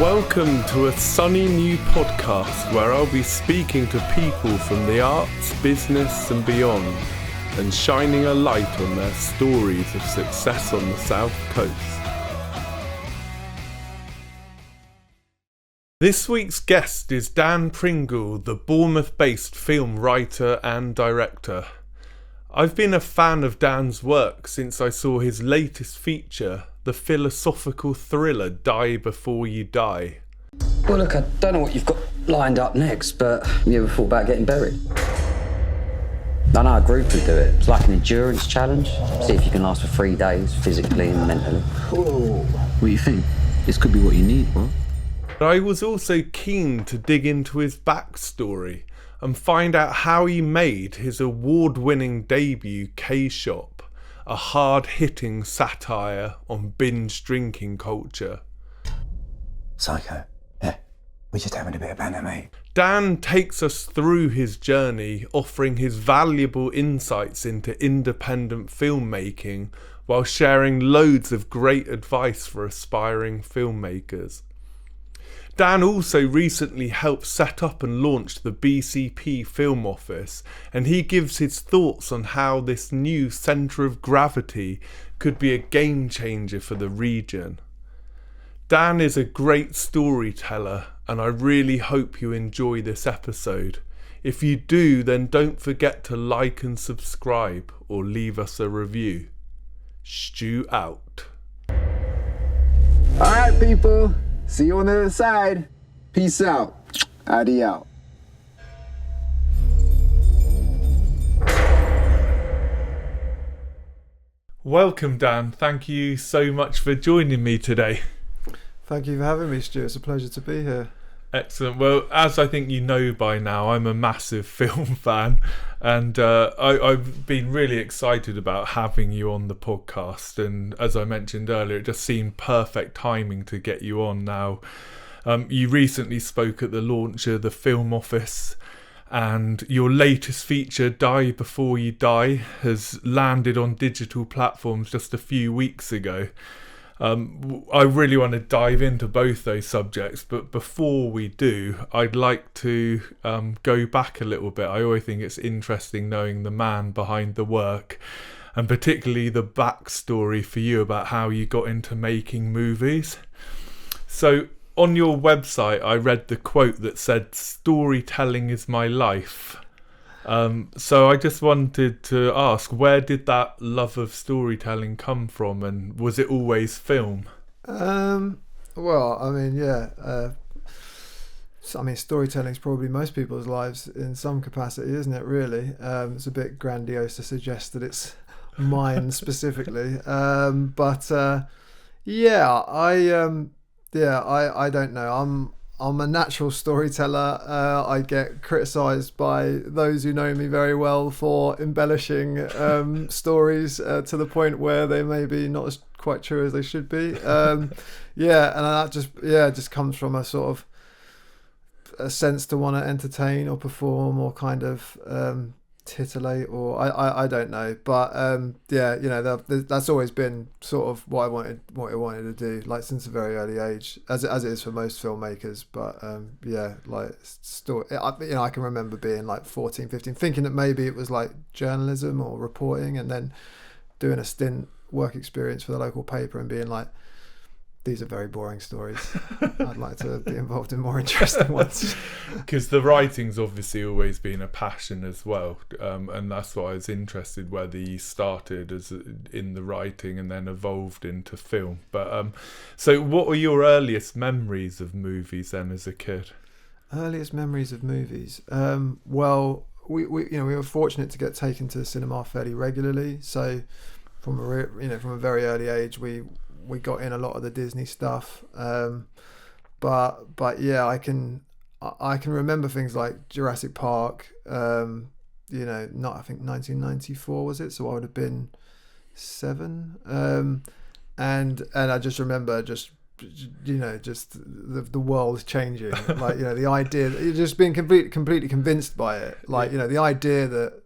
Welcome to a sunny new podcast where I'll be speaking to people from the arts, business and beyond, and shining a light on their stories of success on the South Coast. This week's guest is Dan Pringle, the Bournemouth-based film writer and director. I've been a fan of Dan's work since I saw his latest feature, the philosophical thriller Die Before You Die. Well, look, I don't know what you've got lined up next, but you ever thought about getting buried? I know a group would do it. It's like an endurance challenge. See if you can last for 3 days, physically and mentally. Whoa. What do you think? This could be what you need, bro. But I was also keen to dig into his backstory and find out how he made his award-winning debut K-Shop, a hard-hitting satire on binge drinking culture. Psycho. Yeah, we're just having a bit of banter, mate. Dan takes us through his journey, offering his valuable insights into independent filmmaking while sharing loads of great advice for aspiring filmmakers. Dan also recently helped set up and launch the BCP Film Office, and he gives his thoughts on how this new centre of gravity could be a game changer for the region. Dan is a great storyteller, and I really hope you enjoy this episode. If you do, then don't forget to like and subscribe or leave us a review. Stew out. Alright, people. See you on the other side. Peace out. Adi out. Welcome, Dan. Thank you so much for joining me today. Thank you for having me, Stu. It's a pleasure to be here. Excellent. Well, as I think you know by now, I'm a massive film fan, and I've been really excited about having you on the podcast. And as I mentioned earlier, it just seemed perfect timing to get you on now. You recently spoke at the launch of the Film Office, and your latest feature, Die Before You Die, has landed on digital platforms just a few weeks ago. I really want to dive into both those subjects, but before we do, I'd like to go back a little bit. I always think it's interesting knowing the man behind the work, and particularly the backstory for you about how you got into making movies. So on your website, I read the quote that said, "Storytelling is my life." So I just wanted to ask, where did that love of storytelling come from, and was it always film? Well, I mean, yeah. Storytelling is probably most people's lives in some capacity, isn't it? Really, it's a bit grandiose to suggest that it's mine specifically. I don't know. I'm a natural storyteller. I get criticised by those who know me very well for embellishing stories to the point where they may be not as quite true as they should be. And that just comes from a sort of a sense to want to entertain or perform or kind of titillate, or I don't know, but that's always been sort of what I wanted to do, like since a very early age, as it is for most filmmakers. But I can remember being like 14, 15, thinking that maybe it was like journalism or reporting, and then doing a stint work experience for the local paper and being like, these are very boring stories. I'd like to be involved in more interesting ones. Because the writing's obviously always been a passion as well, and that's why I was interested whether you started as in the writing and then evolved into film. But so what were your earliest memories of movies then as a kid? Earliest memories of movies? Well, we were fortunate to get taken to the cinema fairly regularly. So from a very early age, we got in a lot of the Disney stuff, but yeah, I can remember things like Jurassic Park. I think 1994 was it, so I would have been 7, and I just remember just the world changing, the idea, just being completely convinced by it, the idea that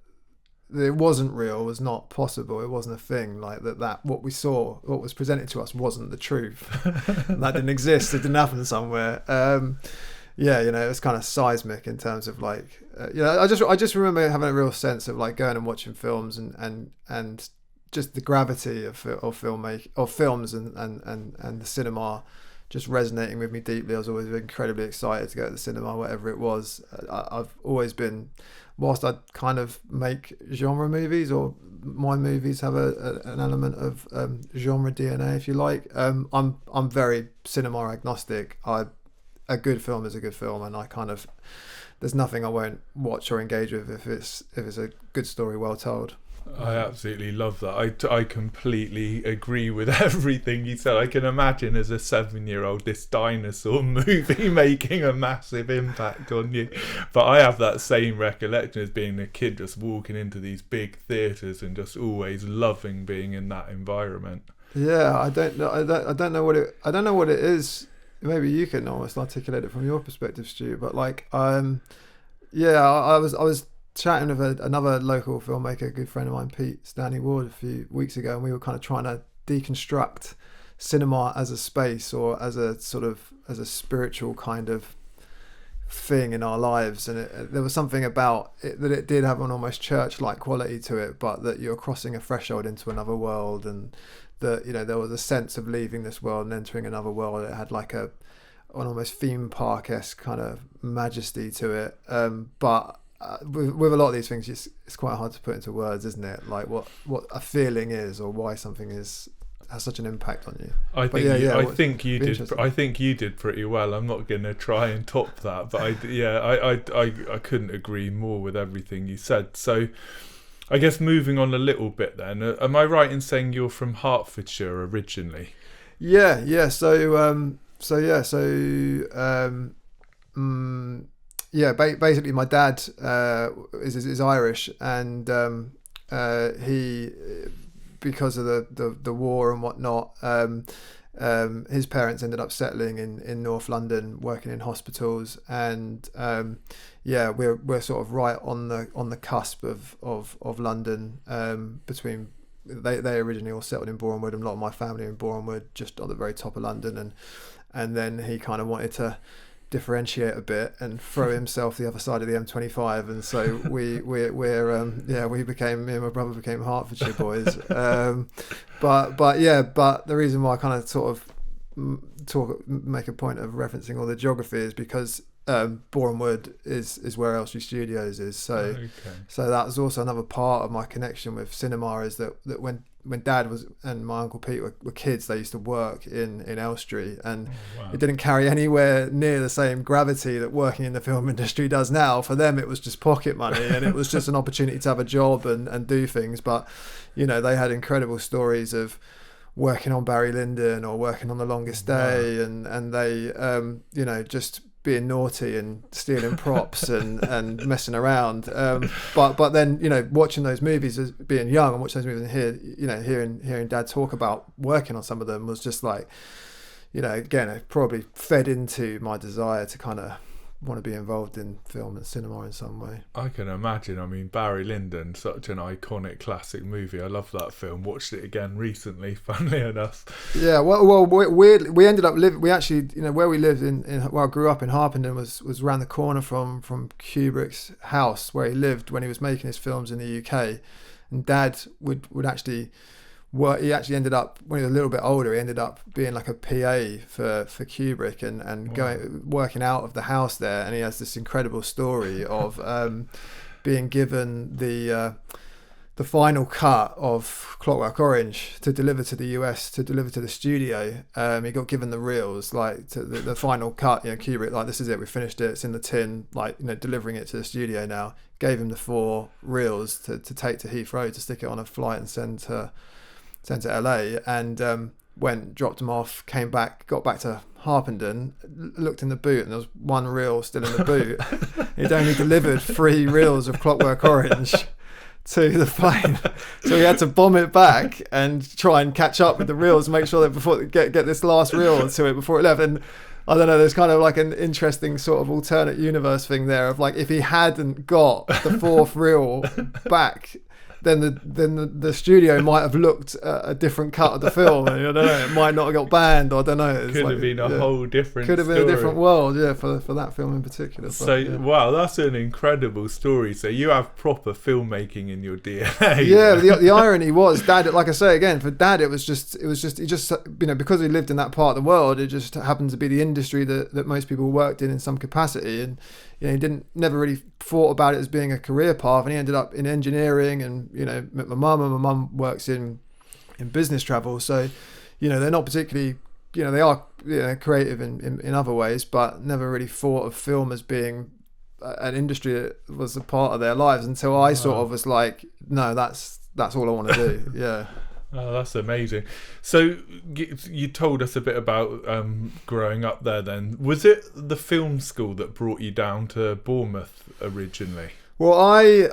it wasn't real, was not possible, it wasn't a thing, like that what we saw, what was presented to us wasn't the truth. That didn't exist, it didn't happen somewhere. Yeah, you know, it's kind of seismic in terms of like, you know, I just remember having a real sense of like going and watching films and just the gravity of filmmaking, of films and the cinema just resonating with me deeply. I was always incredibly excited to go to the cinema, whatever it was. I've always been, whilst I kind of make genre movies, or my movies have an element of genre DNA, if you like. I'm very cinema agnostic. A good film is a good film, and I kind of, there's nothing I won't watch or engage with if it's a good story well told. I absolutely love that. I completely agree with everything you said. I can imagine as a 7-year-old this dinosaur movie making a massive impact on you. But I have that same recollection as being a kid, just walking into these big theatres and just always loving being in that environment. Yeah, I don't know what it is. Maybe you can almost articulate it from your perspective, Stu. But like, yeah, I was chatting with another local filmmaker, a good friend of mine, Pete Stanley Ward, a few weeks ago, and we were kind of trying to deconstruct cinema as a space, or as a sort of, as a spiritual kind of thing in our lives. And there was something about it that it did have an almost church-like quality to it, but that you're crossing a threshold into another world, and that, you know, there was a sense of leaving this world and entering another world. It had like an almost theme park-esque kind of majesty to it, but with a lot of these things, it's quite hard to put into words, isn't it? Like what a feeling is, or why something has such an impact on you. I think you did pretty well. I'm not going to try and top that, but I couldn't agree more with everything you said. So I guess moving on a little bit then, am I right in saying you're from Hertfordshire originally? Yeah. Basically my dad is Irish, and he, because of the war and whatnot, his parents ended up settling in North London, working in hospitals, and we're sort of right on the cusp of London, between they originally all settled in Bournemouth, and a lot of my family in Bournemouth, just on the very top of London, and then he kind of wanted to differentiate a bit and throw himself the other side of the M25, and so me and my brother became Hertfordshire boys. But the reason why I kind of sort of make a point of referencing all the geography is because Bournemouth is where Elstree Studios is, so that was also another part of my connection with cinema, is that when Dad and my Uncle Pete were kids, they used to work in Elstree, and it didn't carry anywhere near the same gravity that working in the film industry does now. For them, it was just pocket money, and it was just an opportunity to have a job and do things. But, you know, they had incredible stories of working on Barry Lyndon or working on The Longest Day, and they, you know, just being naughty and stealing props and messing around, but then, you know, watching those movies as being young, and watching those movies and hearing Dad talk about working on some of them was just like, you know, again, it probably fed into my desire to kind of want to be involved in film and cinema in some way. I can imagine. I mean, Barry Lyndon, such an iconic classic movie. I love that film. Watched it again recently, funnily enough. Yeah, well, we ended up living. We actually, you know, where we lived where I grew up in Harpenden was around the corner from Kubrick's house, where he lived when he was making his films in the UK. And Dad would actually work. He actually ended up, when he was a little bit older, he ended up being like a PA for Kubrick and working out of the house there. And he has this incredible story of being given the final cut of Clockwork Orange to deliver to the US, to deliver to the studio. He got given the reels, like to the final cut. You know, Kubrick, like, this is it, we finished it, it's in the tin, like, you know, delivering it to the studio now. Gave him the 4 reels to take to Heathrow to stick it on a flight and send to LA, and dropped them off, came back, got back to Harpenden, looked in the boot, and there was 1 reel still in the boot. He'd only delivered 3 reels of Clockwork Orange to the plane, so he had to bomb it back and try and catch up with the reels, make sure that before get this last reel to it before it left. And I don't know, there's kind of like an interesting sort of alternate universe thing there of, like, if he hadn't got the 4th reel back, the studio might have looked at a different cut of the film, and I don't know, it might not have got banned, or I don't know. It's Could have been a whole different could have been story. a different world, for that film in particular. So wow, that's an incredible story. So you have proper filmmaking in your DNA. Yeah, the irony was, Dad, like I say again, for Dad it was just because he lived in that part of the world, it just happened to be the industry that most people worked in some capacity, and he never really thought about it as being a career path, and he ended up in engineering, and met my mum, and my mum works in business travel, so they're not particularly, they are creative in other ways, but never really thought of film as being an industry that was a part of their lives until I sort of was like, no, that's all I want to do. Yeah. Oh, that's amazing. So you told us a bit about growing up there then. Was it the film school that brought you down to Bournemouth originally? Well, I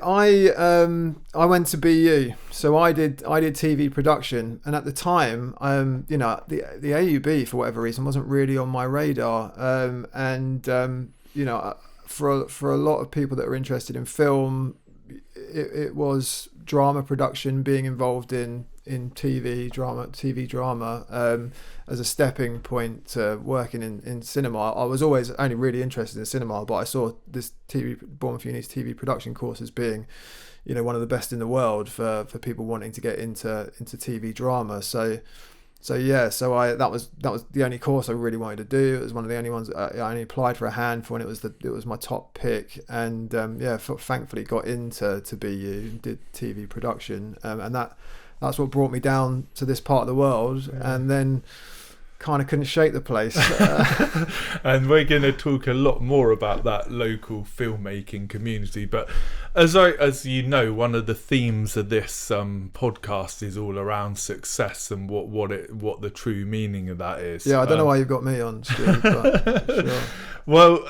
went to BU, so I did TV production, and at the time, the AUB for whatever reason wasn't really on my radar, for a lot of people that are interested in film, it was drama production, being involved in TV drama as a stepping point to working in cinema. I was always only really interested in cinema, but I saw this Bournemouth Uni's TV production course as being, one of the best in the world for people wanting to get into TV drama. So that was the only course I really wanted to do. It was one of the only ones I only applied for a handful, and it was my top pick. And thankfully got into BU and did TV production, and that's what brought me down to this part of the world. Yeah. And then kind of couldn't shake the place. And we're going to talk a lot more about that local filmmaking community. But as you know, one of the themes of this podcast is all around success and what the true meaning of that is. Yeah, I don't know why you've got me on, Steve, but sure. Well,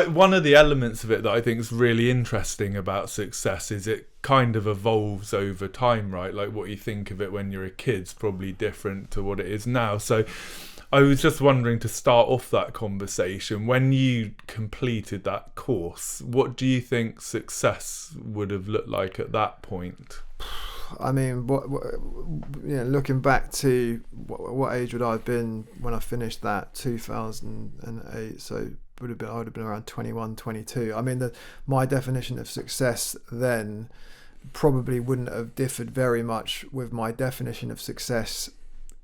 one of the elements of it that I think is really interesting about success is it kind of evolves over time, right? Like what you think of it when you're a kid's probably different to what it is now. So I was just wondering, to start off that conversation, when you completed that course, what do you think success would have looked like at that point? I mean, looking back to what age would I have been when I finished that, 2008, so I would have been around 21, 22. I mean, my definition of success then probably wouldn't have differed very much with my definition of success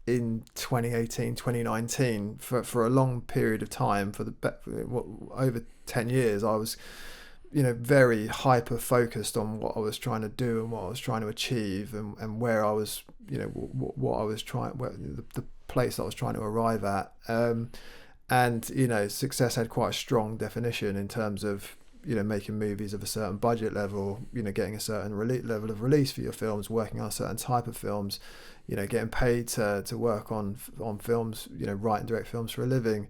in 2018, 2019. For a long period of time, over 10 years, I was very hyper focused on what I was trying to do and what I was trying to achieve, and where I was, what I was trying, the place I was trying to arrive at. And success had quite a strong definition in terms of making movies of a certain budget level, getting a certain level of release for your films, working on a certain type of films, getting paid to work on films, write and direct films for a living.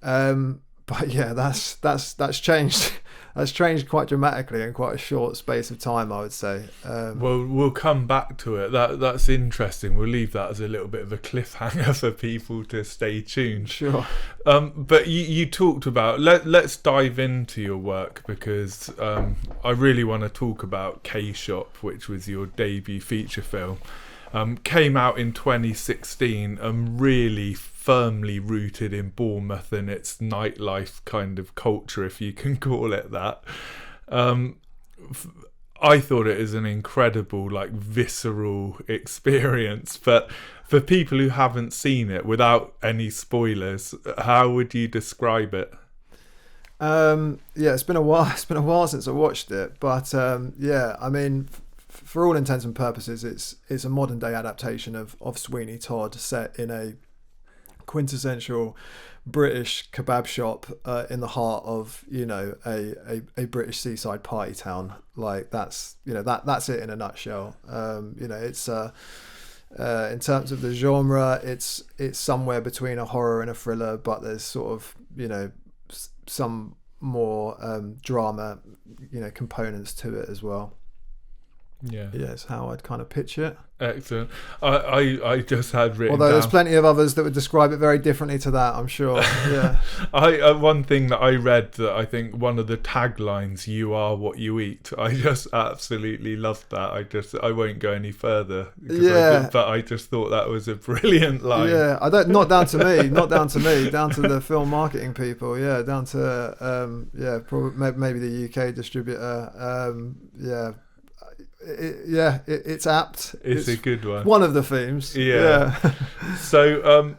But yeah, that's changed. That's changed quite dramatically in quite a short space of time, I would say. Well, we'll come back to it. That's interesting. We'll leave that as a little bit of a cliffhanger for people to stay tuned. Sure. But you talked about, let's dive into your work, because I really want to talk about K-Shop, which was your debut feature film. Came out in 2016 and really firmly rooted in Bournemouth and its nightlife kind of culture, if you can call it that. I thought it was an incredible, visceral experience. But for people who haven't seen it, without any spoilers, how would you describe it? It's been a while. It's been a while since I watched it, but I mean, for all intents and purposes, it's a modern day adaptation of Sweeney Todd, set in a quintessential British kebab shop in the heart of a British seaside party town. That's it in a nutshell. It's in terms of the genre, it's somewhere between a horror and a thriller, but there's sort of some more drama components to it as well. Yeah. It's how I'd kind of pitch it. Excellent. I just had written Although down, there's plenty of others that would describe it very differently to that, I'm sure. Yeah. one thing that I read that I think one of the taglines, "You are what you eat," I just absolutely loved that. I won't go any further. But I just thought that was a brilliant line. Yeah, not down to me, down to the film marketing people. Yeah, down to probably maybe the UK distributor. It's apt. It's a good one. One of the themes. Yeah. So,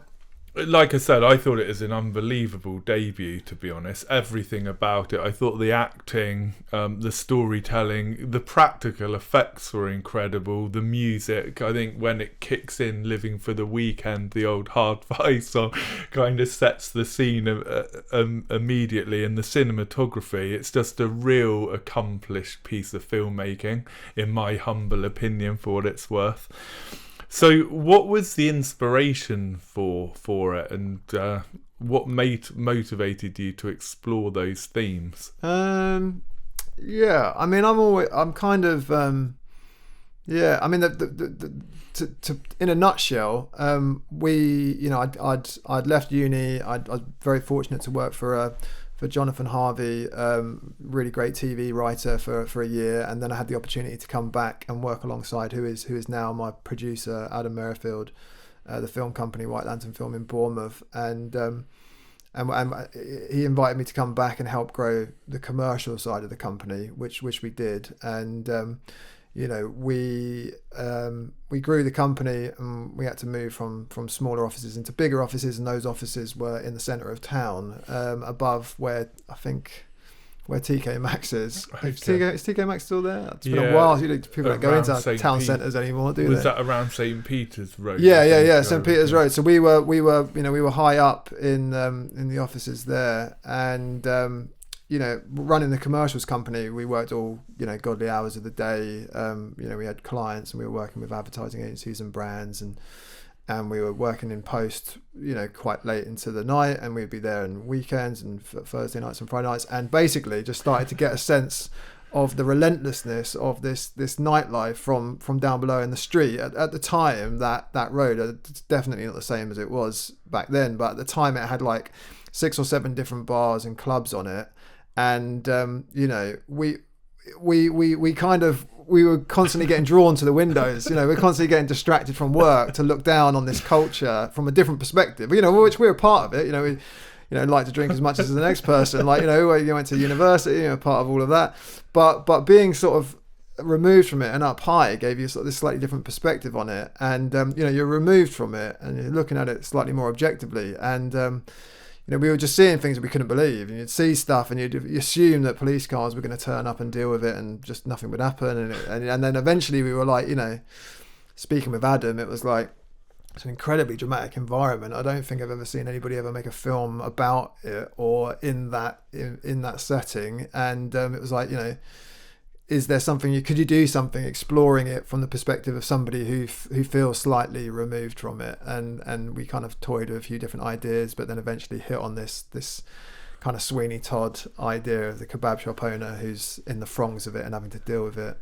like I said, I thought it was an unbelievable debut, to be honest. Everything about it. I thought the acting, the storytelling, the practical effects were incredible. The music, I think when it kicks in, Living for the Weekend, the old Hard Five song, kind of sets the scene immediately. And the cinematography, it's just a real accomplished piece of filmmaking, in my humble opinion, for what it's worth. So what was the inspiration for it, and what motivated you to explore those themes? I mean, in a nutshell, I'd left uni. I was very fortunate to work for Jonathan Harvey, really great TV writer for a year, and then I had the opportunity to come back and work alongside who is now my producer, Adam Merrifield, the film company White Lantern Film in Bournemouth, and he invited me to come back and help grow the commercial side of the company, which we did, and we grew the company, and we had to move from smaller offices into bigger offices, and those offices were in the centre of town, above where TK Maxx is. Okay. Is TK Maxx still there? It's been a while. People don't go into town centres anymore, do they? Was that around St. Peter's Road? Yeah, St. Peter's Road. So we were high up in the offices there, and running the commercials company, we worked all, godly hours of the day. We had clients, and we were working with advertising agencies and brands, and we were working in post, quite late into the night, and we'd be there on weekends and Thursday nights and Friday nights, and basically just started to get a sense of the relentlessness of this nightlife from down below in the street. At the time, that road, it's definitely not the same as it was back then, but at the time it had like 6 or 7 different bars and clubs on it. And we were constantly getting drawn to the windows. We're constantly getting distracted from work to look down on this culture from a different perspective. Which we're a part of it. We like to drink as much as the next person. You went to university, part of all of that. But being sort of removed from it and up high gave you sort of this slightly different perspective on it. And you're removed from it and you're looking at it slightly more objectively. And we were just seeing things that we couldn't believe, and you'd see stuff, and you'd assume that police cars were going to turn up and deal with it, and just nothing would happen. And then eventually we were like, speaking with Adam, it was like, it's an incredibly dramatic environment. I don't think I've ever seen anybody ever make a film about it or in that setting. And it was like, is there something could you do something exploring it from the perspective of somebody who feels slightly removed from it, and we kind of toyed with a few different ideas, but then eventually hit on this kind of Sweeney Todd idea of the kebab shop owner who's in the throngs of it and having to deal with it.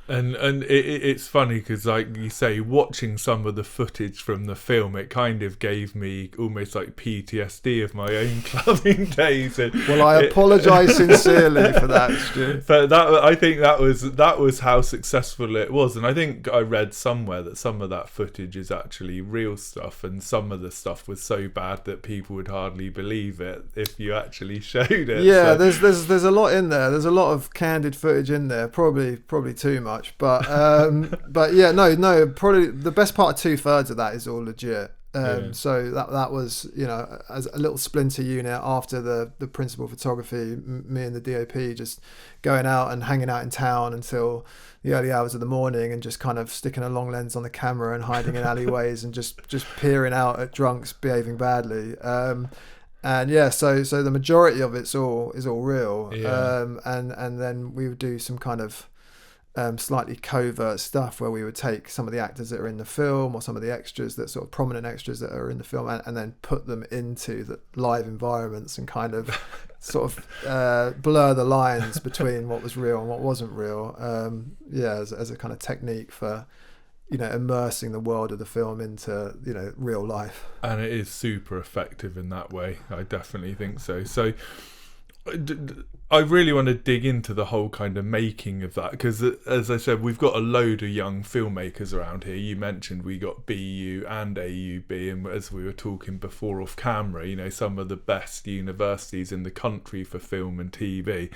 And it's funny because, like you say, watching some of the footage from the film, it kind of gave me almost like PTSD of my own clubbing days. Well, I apologise sincerely for that, Stu. But I think that was how successful it was, and I think I read somewhere that some of that footage is actually real stuff, and some of the stuff was so bad that people would hardly believe it if you actually showed it. Yeah, so there's a lot in there. There's a lot of candid footage in there, probably too much. But yeah, no, probably the best part of 2/3 of that is all legit. So that was, as a little splinter unit after the principal photography, me and the DOP just going out and hanging out in town until the early hours of the morning, and just kind of sticking a long lens on the camera and hiding in alleyways and just peering out at drunks behaving badly. And yeah, so the majority of it's all real. Yeah. And then we would do some kind of slightly covert stuff where we would take some of the actors that are in the film or some of the extras, that sort of prominent extras that are in the film, and then put them into the live environments and kind of sort of blur the lines between what was real and what wasn't real. As a kind of technique for, immersing the world of the film into, real life. And it is super effective in that way. I definitely think so. So I really want to dig into the whole kind of making of that, because as I said, we've got a load of young filmmakers around here. You mentioned we got BU and AUB, and as we were talking before off camera, some of the best universities in the country for film and TV.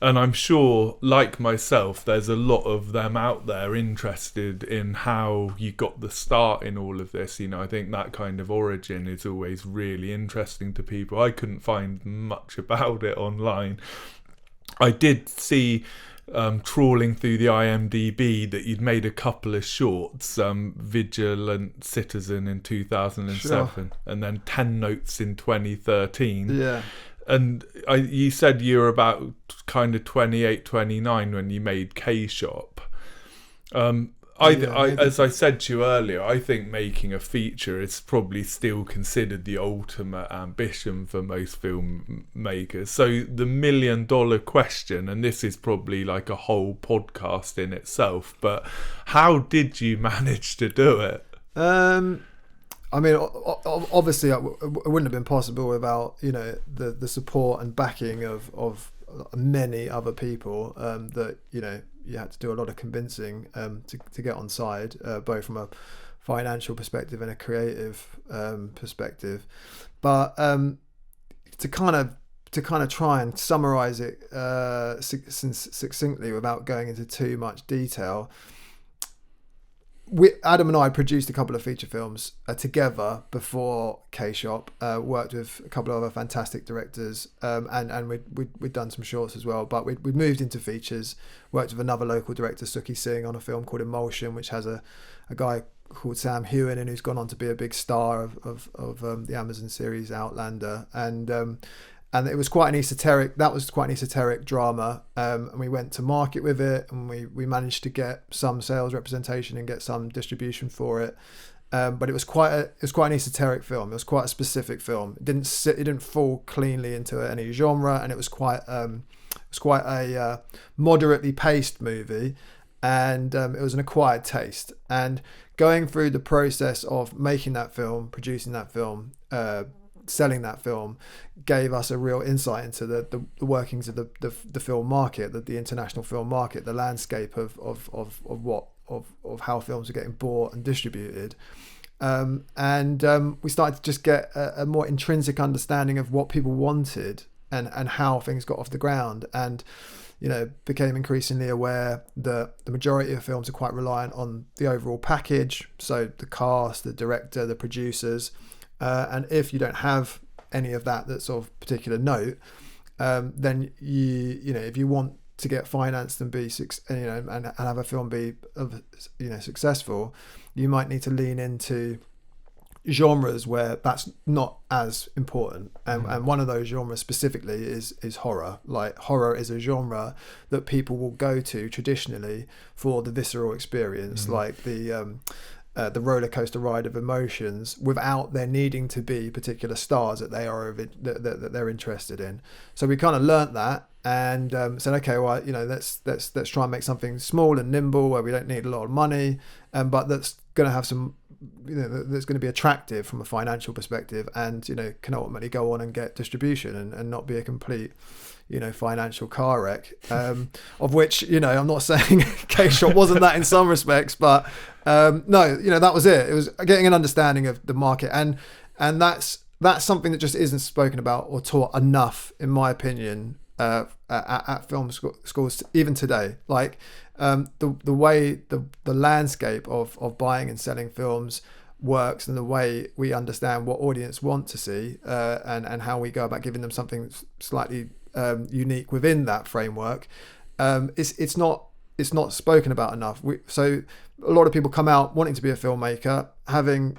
And I'm sure, like myself, there's a lot of them out there interested in how you got the start in all of this. I think that kind of origin is always really interesting to people. I couldn't find much about it online. I did see, trawling through the IMDb, that you'd made a couple of shorts, Vigilant Citizen in 2007, and then 10 Notes in 2013. Yeah. And you said you were about kind of 28, 29 when you made K-Shop. As I said to you earlier, I think making a feature is probably still considered the ultimate ambition for most filmmakers. So the $1 million question, and this is probably like a whole podcast in itself, but how did you manage to do it? I mean, obviously, it wouldn't have been possible without the support and backing of many other people. That you had to do a lot of convincing to get on side, both from a financial perspective and a creative perspective. But to kind of try and summarize it succinctly without going into too much detail. Adam and I produced a couple of feature films together before K-Shop, worked with a couple of other fantastic directors, and we'd done some shorts as well, but we'd moved into features, worked with another local director, Suki Singh, on a film called Emulsion, which has a guy called Sam Heughan, and who's gone on to be a big star of the Amazon series Outlander, and it was quite an esoteric drama, and we went to market with it, and we managed to get some sales representation and get some distribution for it, but it was quite an esoteric film. It was quite a specific film. It didn't fall cleanly into any genre, and it was quite a moderately paced movie, and it was an acquired taste. And going through the process of making that film, producing that film, selling that film, gave us a real insight into the workings of the film market, the international film market, the landscape of how films are getting bought and distributed, and we started to just get a more intrinsic understanding of what people wanted and how things got off the ground, and became increasingly aware that the majority of films are quite reliant on the overall package, so the cast, the director, the producers. And if you don't have any of that that's of particular note, then if you want to get financed and be and have a film be successful, you might need to lean into genres where that's not as important. And one of those genres specifically is horror. Like, horror is a genre that people will go to traditionally for the visceral experience, like the roller coaster ride of emotions, without there needing to be particular stars that that they're interested in. So we kind of learnt that and said, okay, well, let's try and make something small and nimble where we don't need a lot of money, but that's going to have some, that's going to be attractive from a financial perspective, and can ultimately go on and get distribution and not be a complete financial car wreck, of which I'm not saying K-Shop wasn't that in some respects, but no, that was it. It was getting an understanding of the market, and that's something that just isn't spoken about or taught enough, in my opinion, at film schools even today. Like, the way the landscape of buying and selling films works, and the way we understand what audience want to see, and how we go about giving them something slightly unique within that framework, it's not spoken about enough. So a lot of people come out wanting to be a filmmaker, having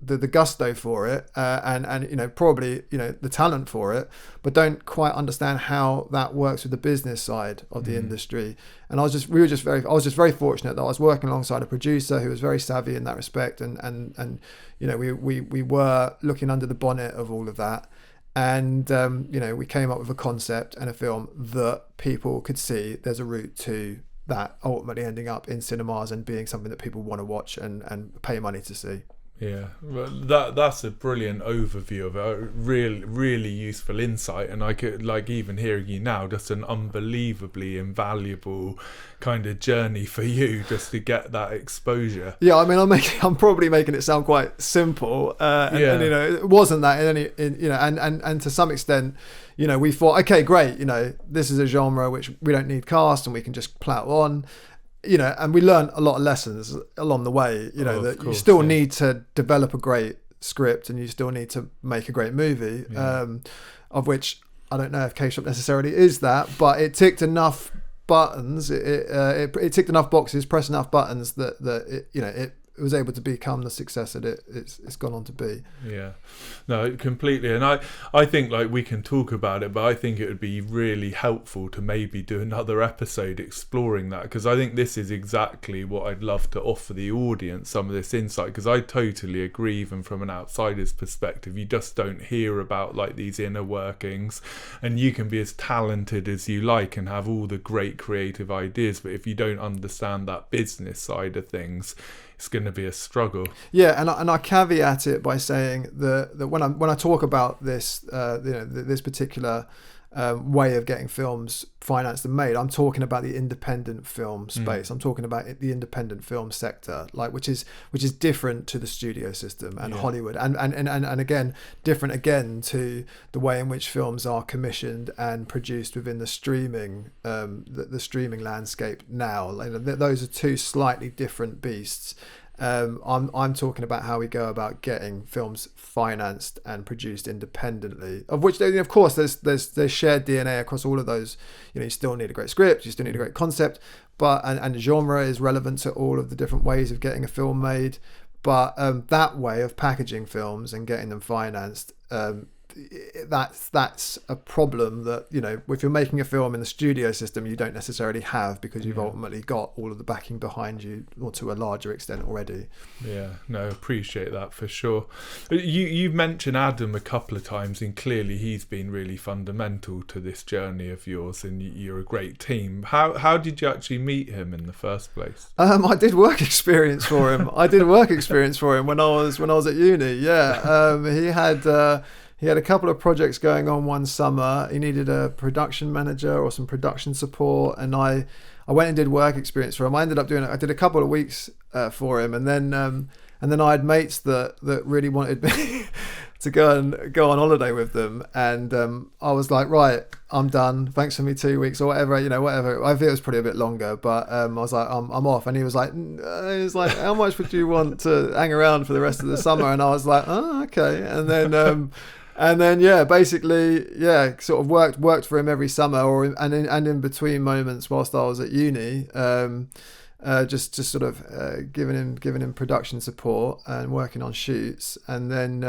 the gusto for it, and you know, probably, you know, the talent for it, but don't quite understand how that works with the business side of the industry. And I was just very fortunate that I was working alongside a producer who was very savvy in that respect, and you know, we were looking under the bonnet of all of that. And you know, we came up with a concept and a film that people could see there's a route to that ultimately ending up in cinemas and being something that people want to watch and pay money to see. Yeah, well, that's a brilliant overview of it. Really useful insight, and I could, like, even hearing you now, just an unbelievably invaluable kind of journey for you just to get that exposure. Yeah, I mean, I'm probably making it sound quite simple, and you know, it wasn't that you know, and to some extent, you know, we thought, okay, great, you know, this is a genre which we don't need cast and we can just plow on. You know, and we learned a lot of lessons along the way, you know, that you still need to develop a great script and you still need to make a great movie, of which I don't know if K-Shop necessarily is that, but it ticked enough buttons, it ticked enough boxes, pressed enough buttons that it, you know, it was able to become the success that it's gone on to be. Yeah, no, completely. And I think, like, we can talk about it, but I think it would be really helpful to maybe do another episode exploring that, because I think this is exactly what I'd love to offer the audience, some of this insight, because I totally agree, even from an outsider's perspective, you just don't hear about, like, these inner workings, and you can be as talented as you like and have all the great creative ideas, but if you don't understand that business side of things, it's going to be a struggle. Yeah, and I caveat it by saying that when I talk about this, you know, this particular way of getting films financed and made, I'm talking about the independent film space. I'm talking about the independent film sector, like which is different to the studio system and Hollywood, and again different again to the way in which films are commissioned and produced within the streaming the streaming landscape now. Like, those are two slightly different beasts. I'm talking about how we go about getting films financed and produced independently, of which, of course, there's shared DNA across all of those. You know, you still need a great script, you still need a great concept, but and genre is relevant to all of the different ways of getting a film made. But that way of packaging films and getting them financed, that's a problem that, you know, if you're making a film in the studio system, you don't necessarily have, because you've ultimately got all of the backing behind you, or to a larger extent already. Yeah, no, appreciate that for sure. You've mentioned Adam a couple of times, and clearly he's been really fundamental to this journey of yours, and you're a great team. How did you actually meet him in the first place? I did work experience for him. When I was at uni. Yeah, he had a couple of projects going on one summer. He needed a production manager or some production support, and I went and did work experience for him. I did a couple of weeks for him, and then I had mates that really wanted me to go on holiday with them, and I was like, right, I'm done. Thanks for me 2 weeks or whatever. You know, whatever. I think it was probably a bit longer, but I was like, I'm off. And he was like, how much would you want to hang around for the rest of the summer? And I was like, oh, okay. And then basically sort of worked for him every summer, and in between moments whilst I was at uni, just sort of giving him production support and working on shoots, and then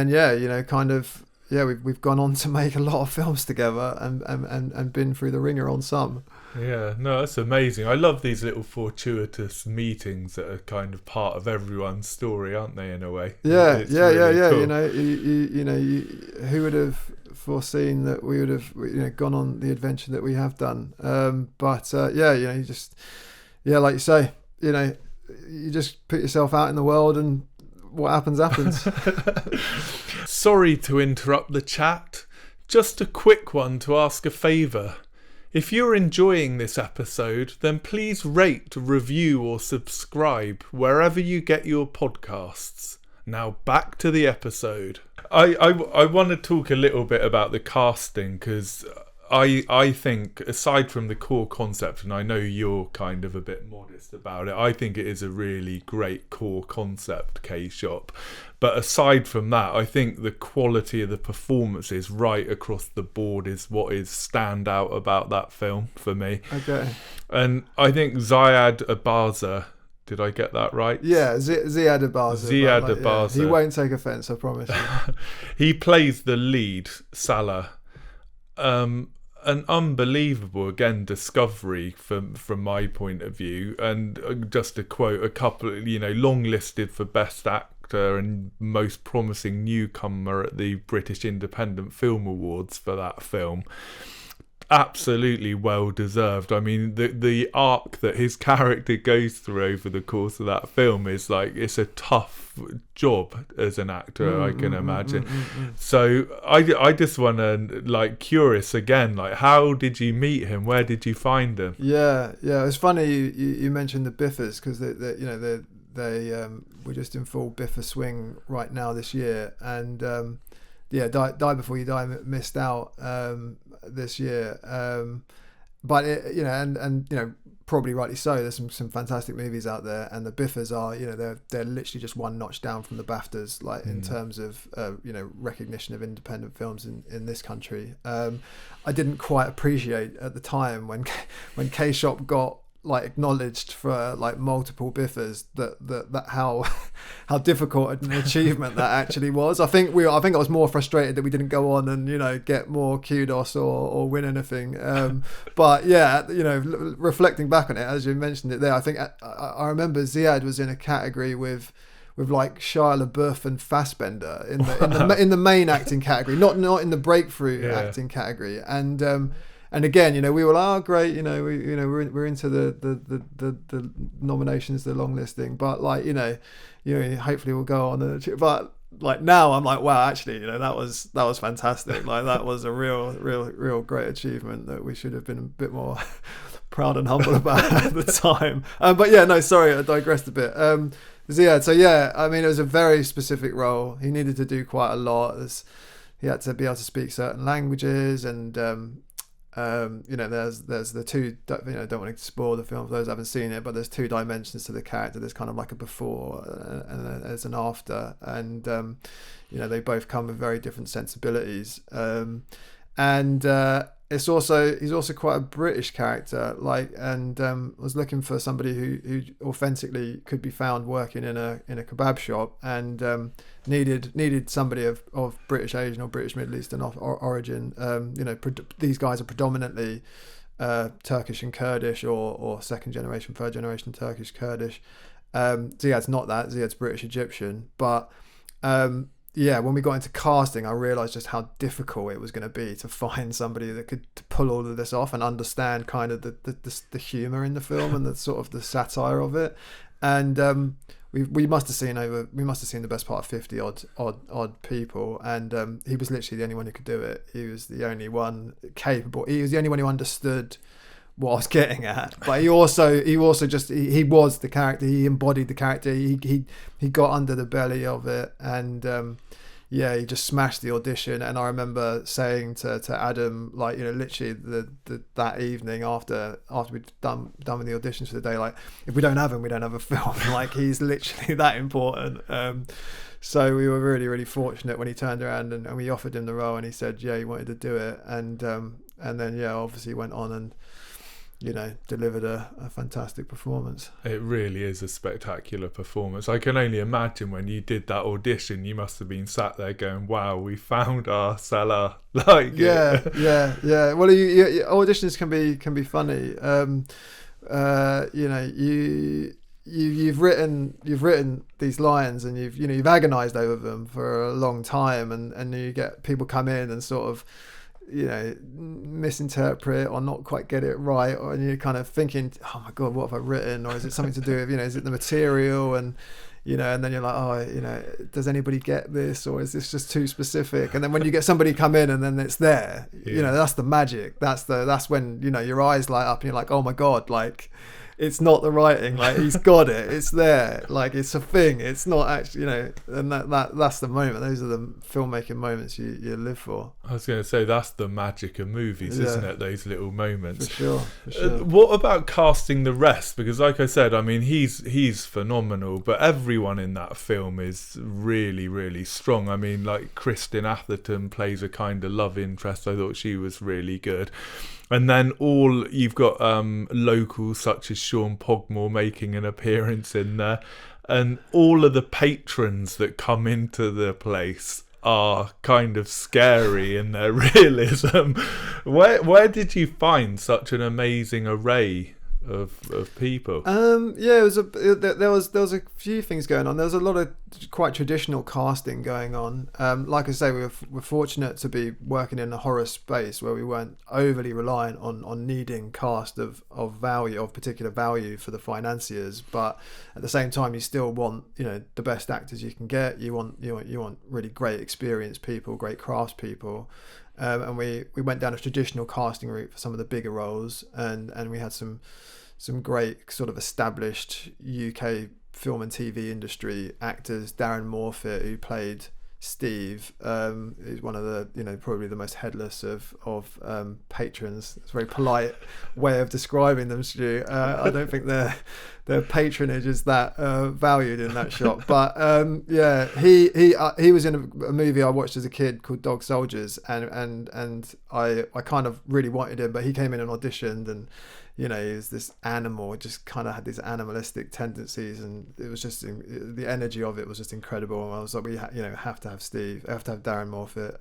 you know, kind of we've gone on to make a lot of films together and been through the ringer on some. Yeah, no, that's amazing. I love these little fortuitous meetings that are kind of part of everyone's story, aren't they, in a way? Yeah. Cool. You know, who would have foreseen that we would have, you know, gone on the adventure that we have done? But you know, you just, like you say, you know, you just put yourself out in the world, and what happens. Sorry to interrupt the chat. Just a quick one to ask a favour. If you're enjoying this episode, then please rate, review or subscribe wherever you get your podcasts. Now back to the episode. I want to talk a little bit about the casting, because I think, aside from the core concept, and I know you're kind of a bit modest about it, I think it is a really great core concept, K-Shop. But aside from that, I think the quality of the performances right across the board is what is stand out about that film for me. Okay. And I think Ziad Abaza Did I get that right? Yeah, Ziad Abaza. Ziad Abaza. He won't take offence, I promise you. He plays the lead, Salah. An unbelievable, again, discovery from my point of view. And just to quote a couple, long listed for Best Actor and Most Promising Newcomer at the British Independent Film Awards for that film. Absolutely well deserved. I mean, the arc that his character goes through over the course of that film is like, it's a tough job as an actor, I can imagine. So I just want to, curious again, how did you meet him? Where did you find him? Yeah, it's funny you mentioned the Biffers, because they were just in full Biffer swing right now this year, and Die Before You Die missed out this year, but probably rightly so. There's some fantastic movies out there, and the Biffers are, they're literally just one notch down from the BAFTAs, in terms of recognition of independent films in this country. I didn't quite appreciate at the time when K-Shop got acknowledged for multiple Biffers that how difficult an achievement that actually was. I think I was more frustrated that we didn't go on and get more kudos or win anything. But yeah, reflecting back on it, as you mentioned it there, I think I remember Ziad was in a category with Shia LaBeouf and Fassbender in the main acting category, not in the breakthrough acting category, and again, we were great. We're into the nominations, the long listing, but hopefully we'll go on. But now I'm wow, actually, that was fantastic. That was a real great achievement that we should have been a bit more proud and humble about at the time. But yeah, no, sorry, I digressed a bit. Ziad, so yeah, I mean, it was a very specific role. He needed to do quite a lot. He had to be able to speak certain languages, and there's the two, don't want to spoil the film for those who haven't seen it, but there's two dimensions to the character. There's kind of like a before and there's an after, and they both come with very different sensibilities, and he's also quite a British character, was looking for somebody who authentically could be found working in a kebab shop, and needed somebody of British Asian or British Middle Eastern origin. These guys are predominantly Turkish and Kurdish, or second generation, third generation Turkish Kurdish. Ziad's not that. Ziad's British Egyptian, but when we got into casting, I realised just how difficult it was going to be to find somebody that could pull all of this off and understand kind of the humour in the film and the sort of the satire of it. And we must have seen the best part of 50 odd people, and he was literally the only one who could do it. He was the only one capable. He was the only one who understood what I was getting at, but he was the character. He embodied the character. He got under the belly of it, and he just smashed the audition. And I remember saying to Adam, literally that evening after we'd done with the auditions for the day, if we don't have him, we don't have a film. He's literally that important. So we were really, really fortunate when he turned around and we offered him the role, and he said he wanted to do it, and then obviously went on and delivered a fantastic performance. It really is a spectacular performance. I can only imagine when you did that audition, you must have been sat there going, wow, we found our Salah. Well, auditions can be funny. You've written these lines, and you've agonized over them for a long time, and you get people come in and sort of misinterpret or not quite get it right, or you're kind of thinking, oh my god, what have I written, or is it something to do with is it the material, and and then you're like, does anybody get this, or is this just too specific? And then when you get somebody come in and then it's there, that's the magic. That's when your eyes light up and you're like, oh my god, it's not the writing, he's got it, it's there, it's a thing, it's not actually, and that's the moment. Those are the filmmaking moments you live for. I was going to say, that's the magic of movies, isn't it? Those little moments. For sure. What about casting the rest? Because like I said, I mean, he's phenomenal, but everyone in that film is really, really strong. I mean, Kristen Atherton plays a kind of love interest. I thought she was really good. And then you've got locals such as Sean Pogmore making an appearance in there, and all of the patrons that come into the place are kind of scary in their realism. Where did you find such an amazing array of people? There was a few things going on. There was a lot of quite traditional casting going on. Like I say, we're fortunate to be working in a horror space where we weren't overly reliant on needing cast of value, of particular value for the financiers, but at the same time you still want, you know, the best actors you can get. You want really great experienced people, great craftspeople. And we went down a traditional casting route for some of the bigger roles, and we had some great sort of established UK film and TV industry actors. Darren Morfitt, who played Steve, is one of the, you know, probably the most headless of patrons. It's a very polite way of describing them, Stu. I don't think their patronage is that valued in that shop. But he was in a movie I watched as a kid called Dog Soldiers, and I kind of really wanted him, but he came in and auditioned, and you know, he was this animal, just kind of had these animalistic tendencies, and it was just, the energy of it was just incredible. And I was like, have to have Steve, have to have Darren Morfitt.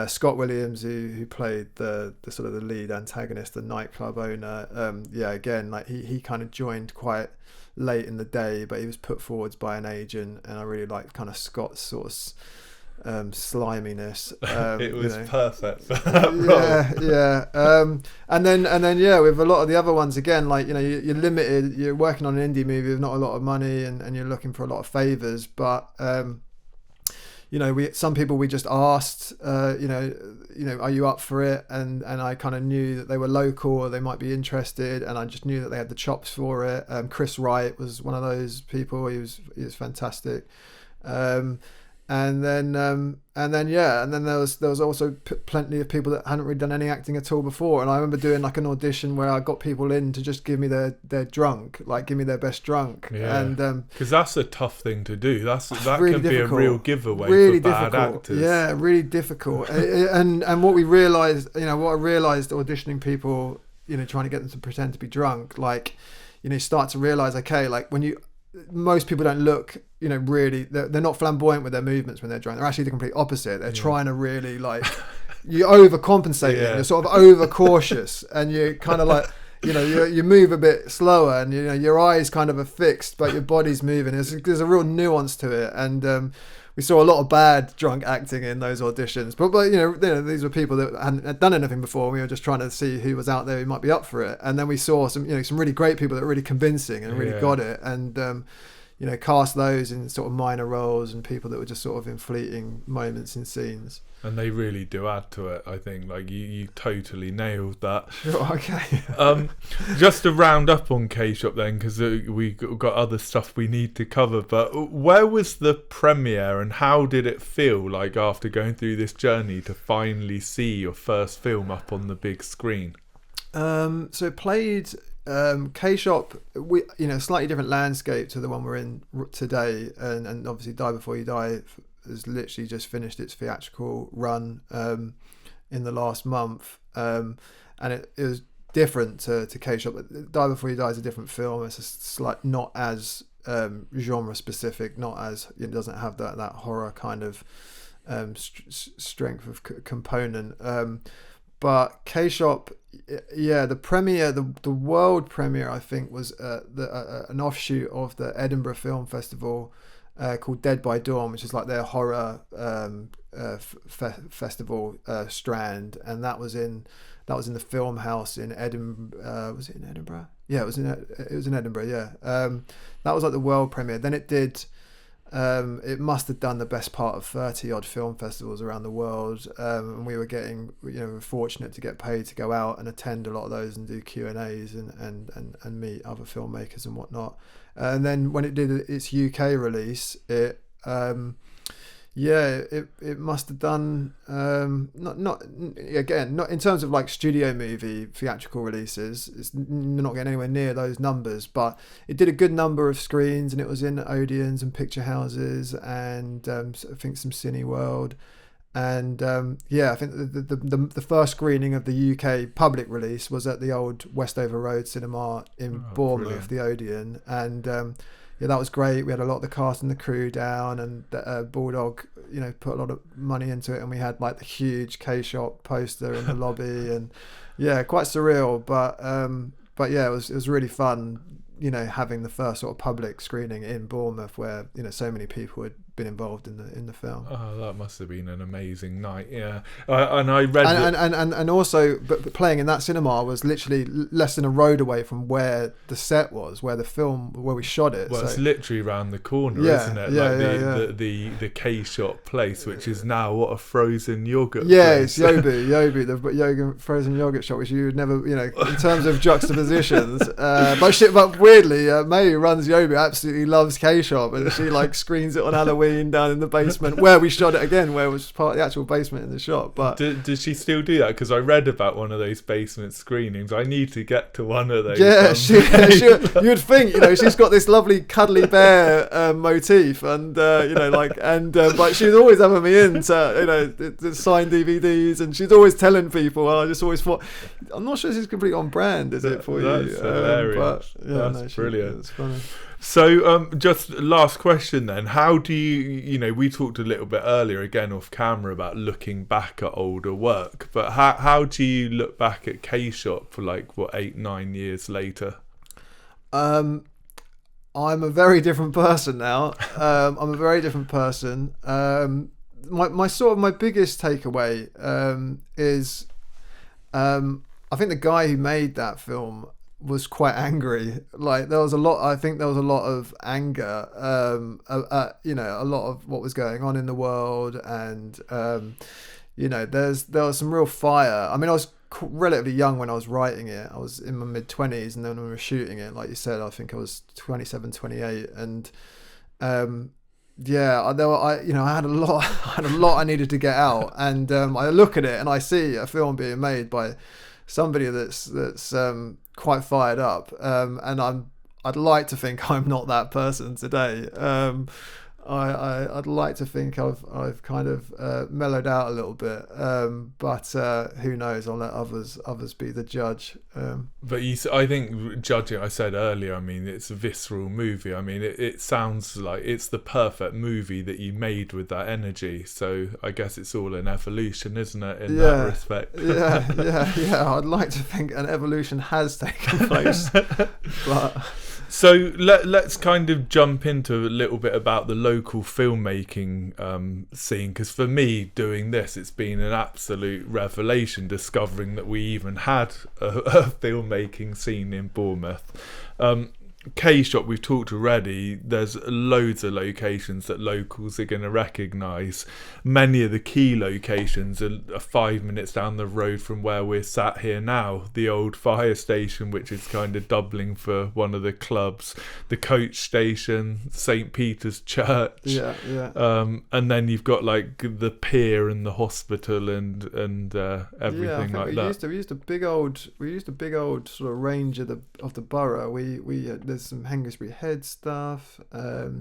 Scott Williams, who played the sort of the lead antagonist, the nightclub owner. Again, like he kind of joined quite late in the day, but he was put forwards by an agent, and I really liked kind of Scott's sort of sliminess. It was perfect for that role. And then with a lot of the other ones, again, like, you know, you're limited, you're working on an indie movie with not a lot of money, and you're looking for a lot of favors, but you know, some people we just asked, are you up for it? And I kind of knew that they were local, or they might be interested, and I just knew that they had the chops for it. Chris Wright was one of those people. He was fantastic. And then there was also plenty of people that hadn't really done any acting at all before. And I remember doing like an audition where I got people in to just give me their drunk, like give me their best drunk. Yeah. And because that's a tough thing to do. That really can difficult. Be a real giveaway really for bad difficult. actors. Yeah, really difficult. and what I realised auditioning people, you know, trying to get them to pretend to be drunk, like, you know, you start to realise, okay, like most people don't look, you know, really, they're not flamboyant with their movements when they're drunk. They're actually the complete opposite. They're trying to really, like, you're overcompensating. You're sort of overcautious, and you kind of like, you know, you move a bit slower, and, you know, your eyes kind of are fixed, but your body's moving. There's a real nuance to it, and we saw a lot of bad drunk acting in those auditions. But you know, these were people that hadn't done anything before. We were just trying to see who was out there who might be up for it, and then we saw some really great people that were really convincing and really got it, and you know, cast those in sort of minor roles, and people that were just sort of in fleeting moments in seenes. And they really do add to it, I think. Like, you totally nailed that. Okay. Just to round up on K-Shop then, because we got other stuff we need to cover, but where was the premiere, and how did it feel like after going through this journey to finally see your first film up on the big screen? So it played K-Shop, slightly different landscape to the one we're in today, and obviously Die Before You Die has literally just finished its theatrical run in the last month, and it was different to K-Shop. Die Before You Die is a different film. It's not as genre specific, not as, it doesn't have that horror kind of strength of component. But K-Shop, the premiere, the world premiere, I think, was an offshoot of the Edinburgh Film Festival called Dead by Dawn, which is like their horror festival strand, and that was in the Film House in Edinburgh. Was it in Edinburgh? Yeah, it was in Edinburgh. Yeah, that was like the world premiere. Then it did. It must have done the best part of 30 odd film festivals around the world, and we were getting, we're fortunate to get paid to go out and attend a lot of those and do Q&As and meet other filmmakers and whatnot. And then when it did its UK release, it must have done not in terms of like studio movie theatrical releases, it's not getting anywhere near those numbers, but it did a good number of screens, and it was in Odeons and picture houses, and I think some Cineworld, And I think the first screening of the UK public release was at the old Westover Road Cinema in Bournemouth, the Odeon, and that was great. We had a lot of the cast and the crew down, and Bulldog, put a lot of money into it, and we had like the huge K-Shop poster in the lobby, and quite surreal, but yeah, it was really fun, having the first sort of public screening in Bournemouth, where so many people had been involved in the film. Oh, that must have been an amazing night. Yeah, and I read and also, but playing in that cinema was literally less than a road away from where the set was, where we shot it. Well, so. It's literally around the corner, isn't it? The K-Shop place, which is now what, a frozen yogurt. Yeah, place. it's Yobi, the frozen yogurt shop, which you would never, in terms of juxtapositions. But weirdly, May, who runs Yobi, absolutely loves K-Shop, and she like screens it on Halloween down in the basement where we shot it again, where it was part of the actual basement in the shop. But does she still do that? Because I read about one of those basement screenings. I need to get to one of those. Yeah, you would think, she's got this lovely cuddly bear motif, and but she's always having me in to sign DVDs, and she's always telling people, and I just always thought, I'm not sure she's completely on brand, is it for you? That's hilarious. But that's brilliant. It's funny. So just last question then, how do you we talked a little bit earlier again off camera about looking back at older work, but how do you look back at K-Shop for 8-9 years later? I'm a very different person now. I'm a very different person. My biggest takeaway is I think the guy who made that film was quite angry. There was a lot of anger, a lot of what was going on in the world, and there was some real fire. I mean, I was relatively young when I was writing it. I was in my mid-20s, and then when we were shooting it, like you said, I think I was 27, 28, and I had a lot I needed to get out, and I look at it and I see a film being made by somebody that's quite fired up, and I'd like to think I'm not that person today. I'd like to think I've kind of mellowed out a little bit, but who knows? I'll let others be the judge. But I think judging, I said earlier, I mean, it's a visceral movie. I mean, it sounds like it's the perfect movie that you made with that energy. So I guess it's all an evolution, isn't it, in that respect? Yeah. I'd like to think an evolution has taken place, but. So let's kind of jump into a little bit about the local filmmaking scene, because for me doing this, it's been an absolute revelation discovering that we even had a filmmaking scene in Bournemouth. K-Shop, we've talked already, there's loads of locations that locals are going to recognise. Many of the key locations are 5 minutes down the road from where we're sat here now. The old fire station, which is kind of doubling for one of the clubs, the coach station, St. Peter's Church, and then you've got the pier and the hospital and everything like that. We used a big old sort of range of the borough. We had, there's some Hengistbury Head stuff. We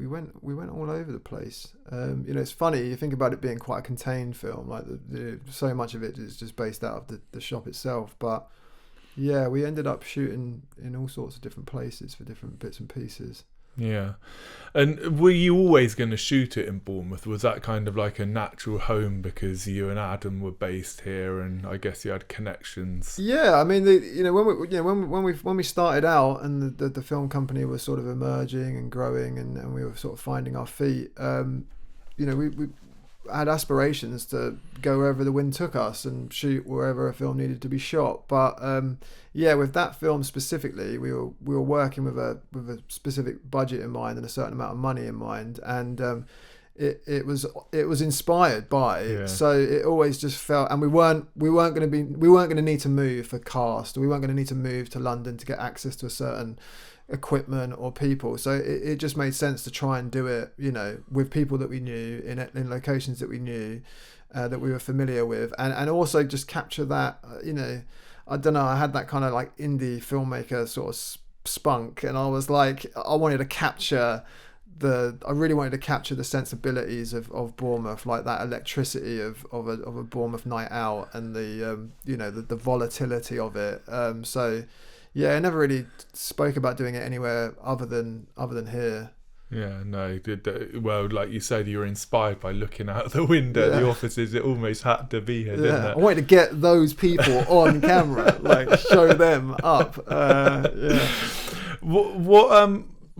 went all over the place. It's funny, you think about it being quite a contained film, so much of it is just based out of the shop itself, but we ended up shooting in all sorts of different places for different bits and pieces. Yeah. And were you always going to shoot it in Bournemouth? Was that kind of like a natural home because you and Adam were based here, and I guess you had connections? Yeah, I mean, when we started out and the film company was sort of emerging and growing, and we were sort of finding our feet, we had aspirations to go wherever the wind took us and shoot wherever a film needed to be shot. But with that film specifically, we were working with a specific budget in mind and a certain amount of money in mind, and it was inspired by. Yeah. So it always just felt, and we weren't going to need to move for cast. We weren't going to need to move to London to get access to a certain equipment or people, so it just made sense to try and do it with people that we knew in locations that we knew, that we were familiar with, and also just capture that I don't know, I had that kind of indie filmmaker sort of spunk, and I was I wanted to capture I really wanted to capture the sensibilities of Bournemouth, like that electricity of a Bournemouth night out, and the volatility of it. So yeah, I never really spoke about doing it anywhere other than here. Yeah, no. Well, like you said, you were inspired by looking out the window at the offices. It almost had to be here, didn't it? I wanted to get those people on camera, like show them up.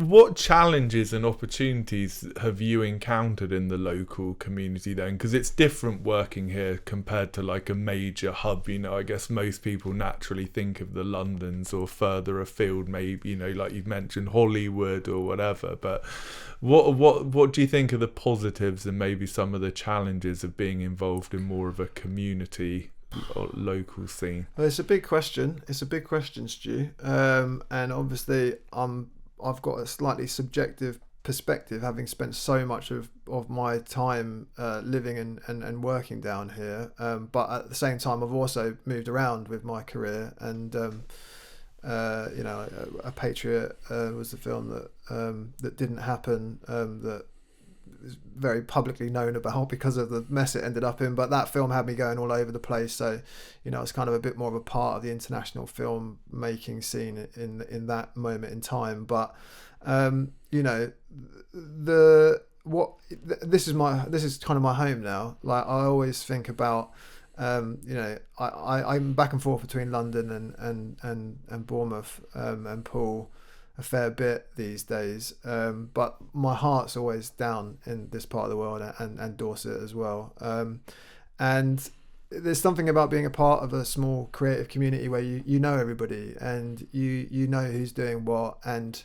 What challenges and opportunities have you encountered in the local community then? Because it's different working here compared to like a major hub. I guess most people naturally think of the Londons or further afield, maybe, like you've mentioned Hollywood or whatever. But what do you think are the positives and maybe some of the challenges of being involved in more of a community or local scene? Well, it's a big question. Stu. And obviously I've got a slightly subjective perspective, having spent so much of my time living and working down here. But at the same time, I've also moved around with my career, and A Patriot was the film that didn't happen, that is very publicly known about because of the mess it ended up in. But that film had me going all over the place, so it's kind of a bit more of a part of the international film making scene in that moment in time. But this is kind of my home now. Like, I always think about I'm back and forth between London and Bournemouth and Poole a fair bit these days, but my heart's always down in this part of the world, and Dorset as well. And there's something about being a part of a small creative community where you know everybody, and you know who's doing what, and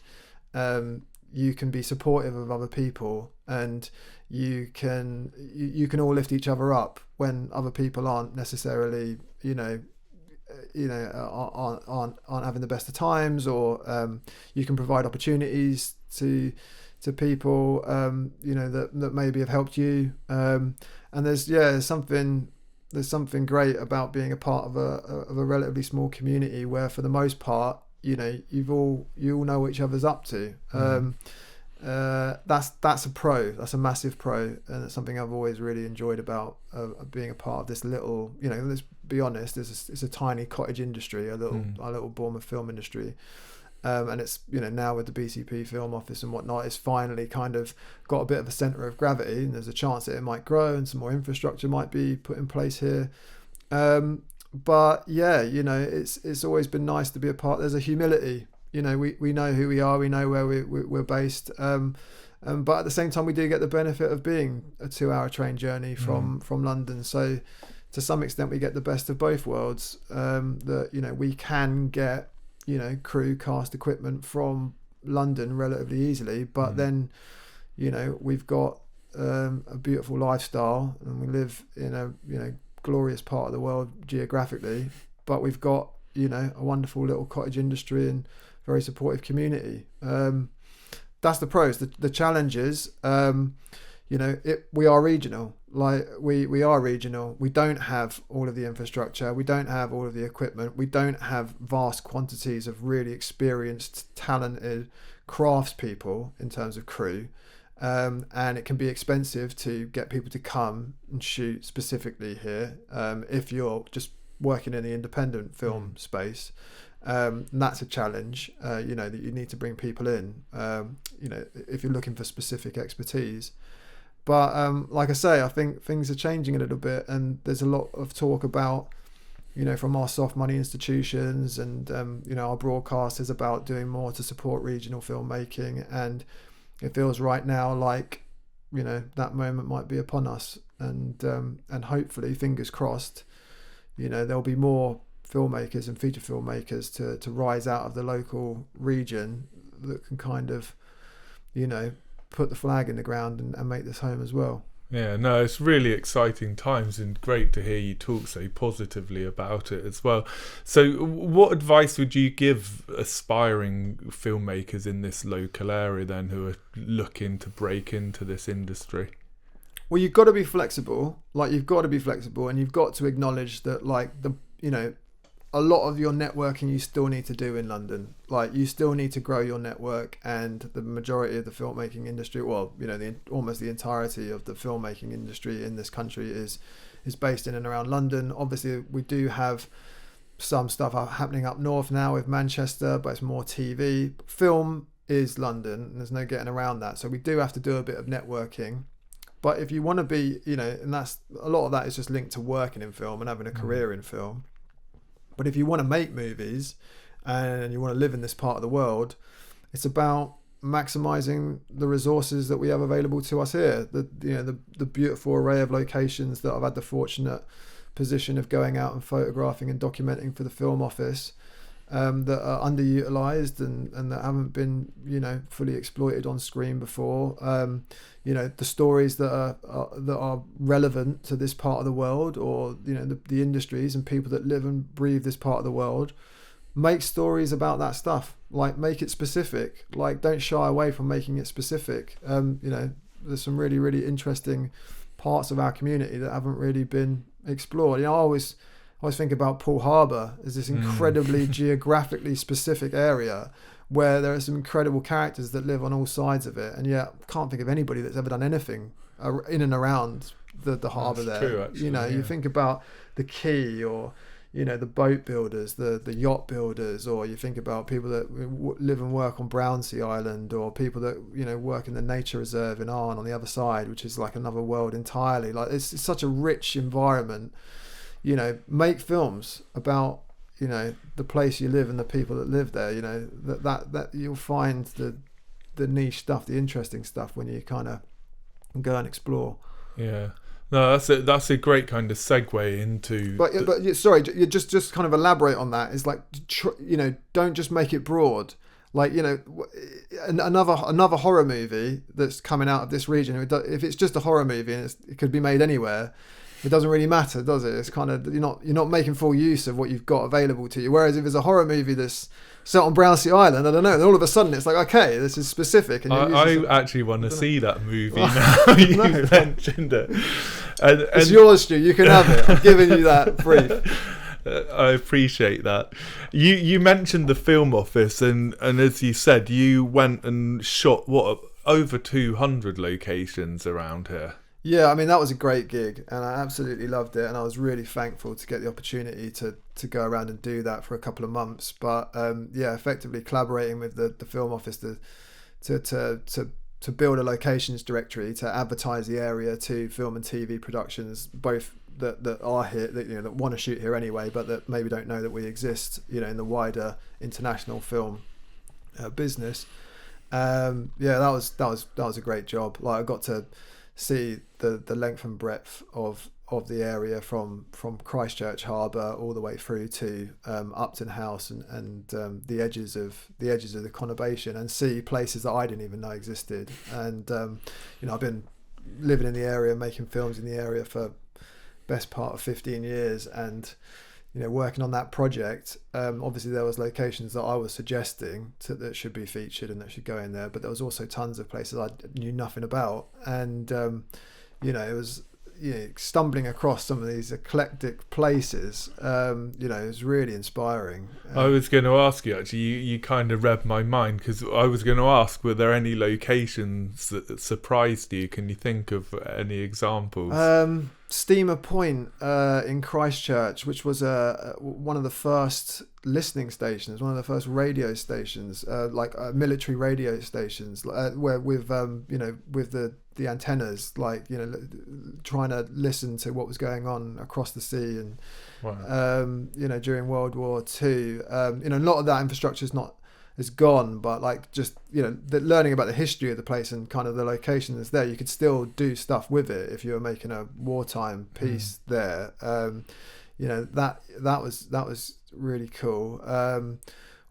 you can be supportive of other people, and you can all lift each other up when other people aren't necessarily aren't having the best of times, or you can provide opportunities to people that maybe have helped you, and there's something great about being a part of a relatively small community where, for the most part, you all know what each other's up to. That's a pro. That's a massive pro, and it's something I've always really enjoyed about being a part of this little. Let's be honest, it's a tiny cottage industry, a little Bournemouth film industry, and it's now with the BCP Film Office and whatnot, it's finally kind of got a bit of a centre of gravity, and there's a chance that it might grow and some more infrastructure might be put in place here. But yeah, it's always been nice to be a part. There's a humility. We know who we are, we know where we're based, but at the same time we do get the benefit of being a 2-hour train journey from London, so to some extent we get the best of both worlds, that we can get crew, cast, equipment from London relatively easily, but then we've got a beautiful lifestyle, and we live in a glorious part of the world geographically, but we've got a wonderful little cottage industry and very supportive community. That's the pros. The challenges, we are regional. Like we are regional. We don't have all of the infrastructure. We don't have all of the equipment. We don't have vast quantities of really experienced, talented craftspeople in terms of crew. And it can be expensive to get people to come and shoot specifically here, if you're just working in the independent film space. And that's a challenge, that you need to bring people in, if you're looking for specific expertise. But like I say, I think things are changing a little bit, and there's a lot of talk about, from our soft money institutions and, our broadcasters about doing more to support regional filmmaking. And it feels right now like, that moment might be upon us. And hopefully, fingers crossed, there'll be more filmmakers and feature filmmakers to rise out of the local region that can kind of put the flag in the ground and make this home as well. Yeah, no, it's really exciting times, and great to hear you talk so positively about it as well. So what advice would you give aspiring filmmakers in this local area then, who are looking to break into this industry? Well, you've got to be flexible. And you've got to acknowledge that, a lot of your networking you still need to do in London. Like, you still need to grow your network, and the majority of the filmmaking industry, well, you know, almost the entirety of the filmmaking industry in this country is based in and around London. Obviously, we do have some stuff happening up north now with Manchester, but it's more TV. Film is London, and there's no getting around that. So we do have to do a bit of networking. But if you want to be, you know, and that's a lot of that is just linked to working in film and having a career in film. But if you want to make movies and you want to live in this part of the world, it's about maximizing the resources that we have available to us here. The beautiful array of locations that I've had the fortunate position of going out and photographing and documenting for the Film Office, that are underutilized and that haven't been, you know, fully exploited on screen before. You know, the stories that are relevant to this part of the world, or, you know, the industries and people that live and breathe this part of the world. Make stories about that stuff. Like, make it specific. Like, don't shy away from making it specific. You know, there's some really, really interesting parts of our community that haven't really been explored. You know, I always think about Poole Harbour as this incredibly geographically specific area where there are some incredible characters that live on all sides of it, and yet I can't think of anybody that's ever done anything in and around the harbour there. True, actually, you know, you think about the quay, or, you know, the boat builders, the yacht builders, or you think about people that live and work on Brownsea Island, or people that, you know, work in the nature reserve in Arn on the other side, which is like another world entirely. Like, it's such a rich environment. You know, make films about, you know, the place you live and the people that live there. You know, that you'll find the niche stuff, the interesting stuff, when you kind of go and explore. Yeah. No, that's a great kind of segue into. But sorry, you just kind of elaborate on that. It's like, you know, don't just make it broad. Like, you know, another horror movie that's coming out of this region, if it's just a horror movie and it could be made anywhere, it doesn't really matter, does it? It's kind of, you're not making full use of what you've got available to you. Whereas if it's a horror movie that's set on Brownsea Island, I don't know, and all of a sudden it's like, okay, this is specific. And I actually want to see that movie now. You mentioned it. And it's yours, Stu. You can have it. I'm giving you that brief. I appreciate that. You mentioned the Film Office, and as you said, you went and shot over 200 locations around here. Yeah, I mean, that was a great gig, and I absolutely loved it, and I was really thankful to get the opportunity to go around and do that for a couple of months. But yeah, effectively collaborating with the Film Office to build a locations directory to advertise the area to film and TV productions, both that are here, that, you know, that want to shoot here anyway, but that maybe don't know that we exist, you know, in the wider international film business. Yeah, that was a great job. Like, I got to see the length and breadth of the area from Christchurch Harbour all the way through to Upton House and the edges of the conurbation, and see places that I didn't even know existed. And you know, I've been living in the area, making films in the area for best part of 15 years, and, you know, working on that project. Obviously there was locations that I was suggesting that should be featured and that should go in there, but there was also tons of places I knew nothing about. And you know, it was, you know, stumbling across some of these eclectic places, you know, it was really inspiring. I was going to ask you, actually, you kind of read my mind, because I was going to ask, were there any locations that surprised you? Can you think of any examples? Steamer Point in Christchurch, which was one of the first listening stations, one of the first radio stations, like military radio stations, where with you know, with the antennas, like, you know, trying to listen to what was going on across the sea, and wow. You know, during World War II. You know, a lot of that infrastructure is gone, but, like, just, you know, learning about the history of the place and kind of the location that's there, you could still do stuff with it if you were making a wartime piece there. You know, that was really cool.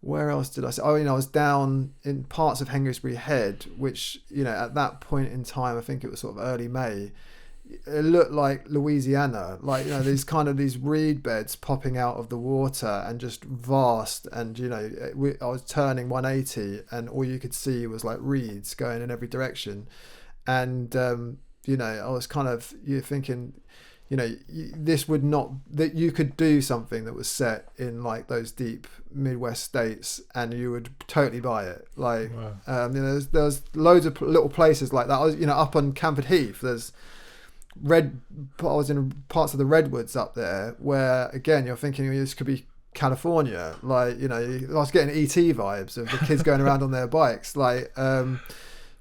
Where else did I say? Oh, you know, I was down in parts of Hengistbury Head, which, you know, at that point in time, I think it was sort of early May, it looked like Louisiana, like, you know, these reed beds popping out of the water and just vast. And, you know, I was turning 180 and all you could see was like reeds going in every direction. And, you know, I was kind of, you're thinking, this would not, that you could do something that was set in like those deep Midwest states and you would totally buy it. Like, wow. There's loads of little places like that. I was, up on Camford Heath, I was in parts of the redwoods up there where, again, you're thinking this could be California. Like, I was getting ET vibes of the kids going around on their bikes. Like, and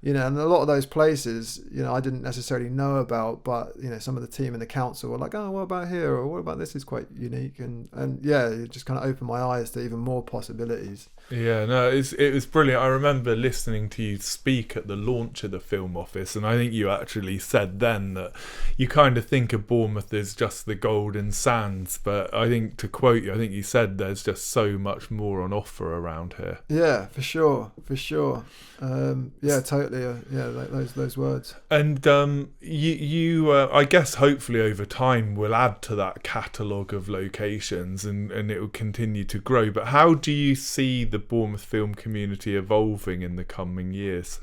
a lot of those places, I didn't necessarily know about, but, some of the team in the council were like, oh, what about here? Or what about this is quite unique. And yeah, it just kind of opened my eyes to even more possibilities. Yeah, no, it was brilliant. I remember listening to you speak at the launch of the Film Office, and I think you actually said then that you kind of think of Bournemouth as just the golden sands, but I think, to quote you, I think you said there's just so much more on offer around here. Yeah, for sure. Yeah, totally. Those words. And you I guess hopefully over time will add to that catalogue of locations, and it will continue to grow. But how do you see the Bournemouth film community evolving in the coming years?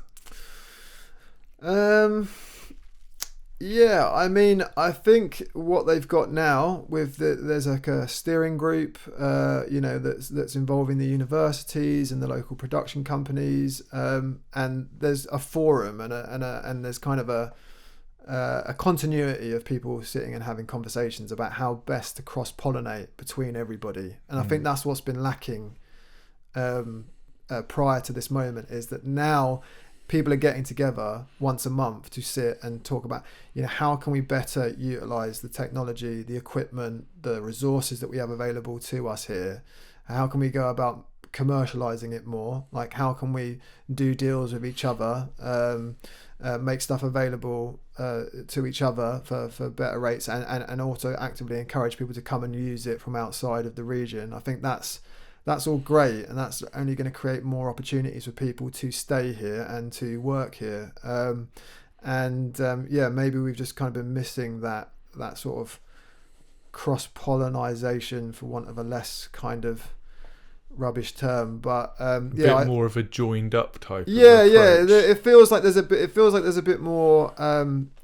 Yeah, I think what they've got now with there's like a steering group, that's involving the universities and the local production companies, and there's a forum and there's kind of a continuity of people sitting and having conversations about how best to cross-pollinate between everybody. And I think that's what's been lacking prior to this moment, is that now people are getting together once a month to sit and talk about, how can we better utilize the technology, the equipment, the resources that we have available to us here? How can we go about commercializing it more? Like, how can we do deals with each other, make stuff available to each other for better rates, and also actively encourage people to come and use it from outside of the region? I think that's all great, and that's only going to create more opportunities for people to stay here and to work here. Maybe we've just kind of been missing that sort of cross-pollinization, for want of a less kind of rubbish term, but more of a joined up type. Yeah, it feels like there's a bit more.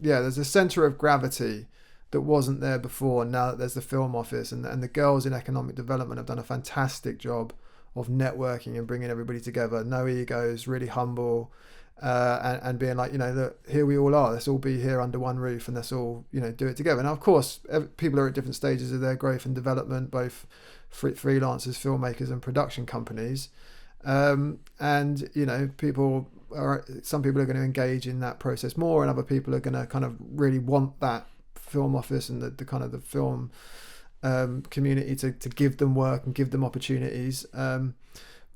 There's a center of gravity that wasn't there before. Now that there's the Film Office, and the girls in economic development have done a fantastic job of networking and bringing everybody together. No egos, really humble, and being like, look, here we all are. Let's all be here under one roof, and let's all do it together. Now, of course, people are at different stages of their growth and development, both freelancers, filmmakers, and production companies. Some people are going to engage in that process more, and other people are going to kind of really want that Film Office and the kind of the film community to give them work and give them opportunities,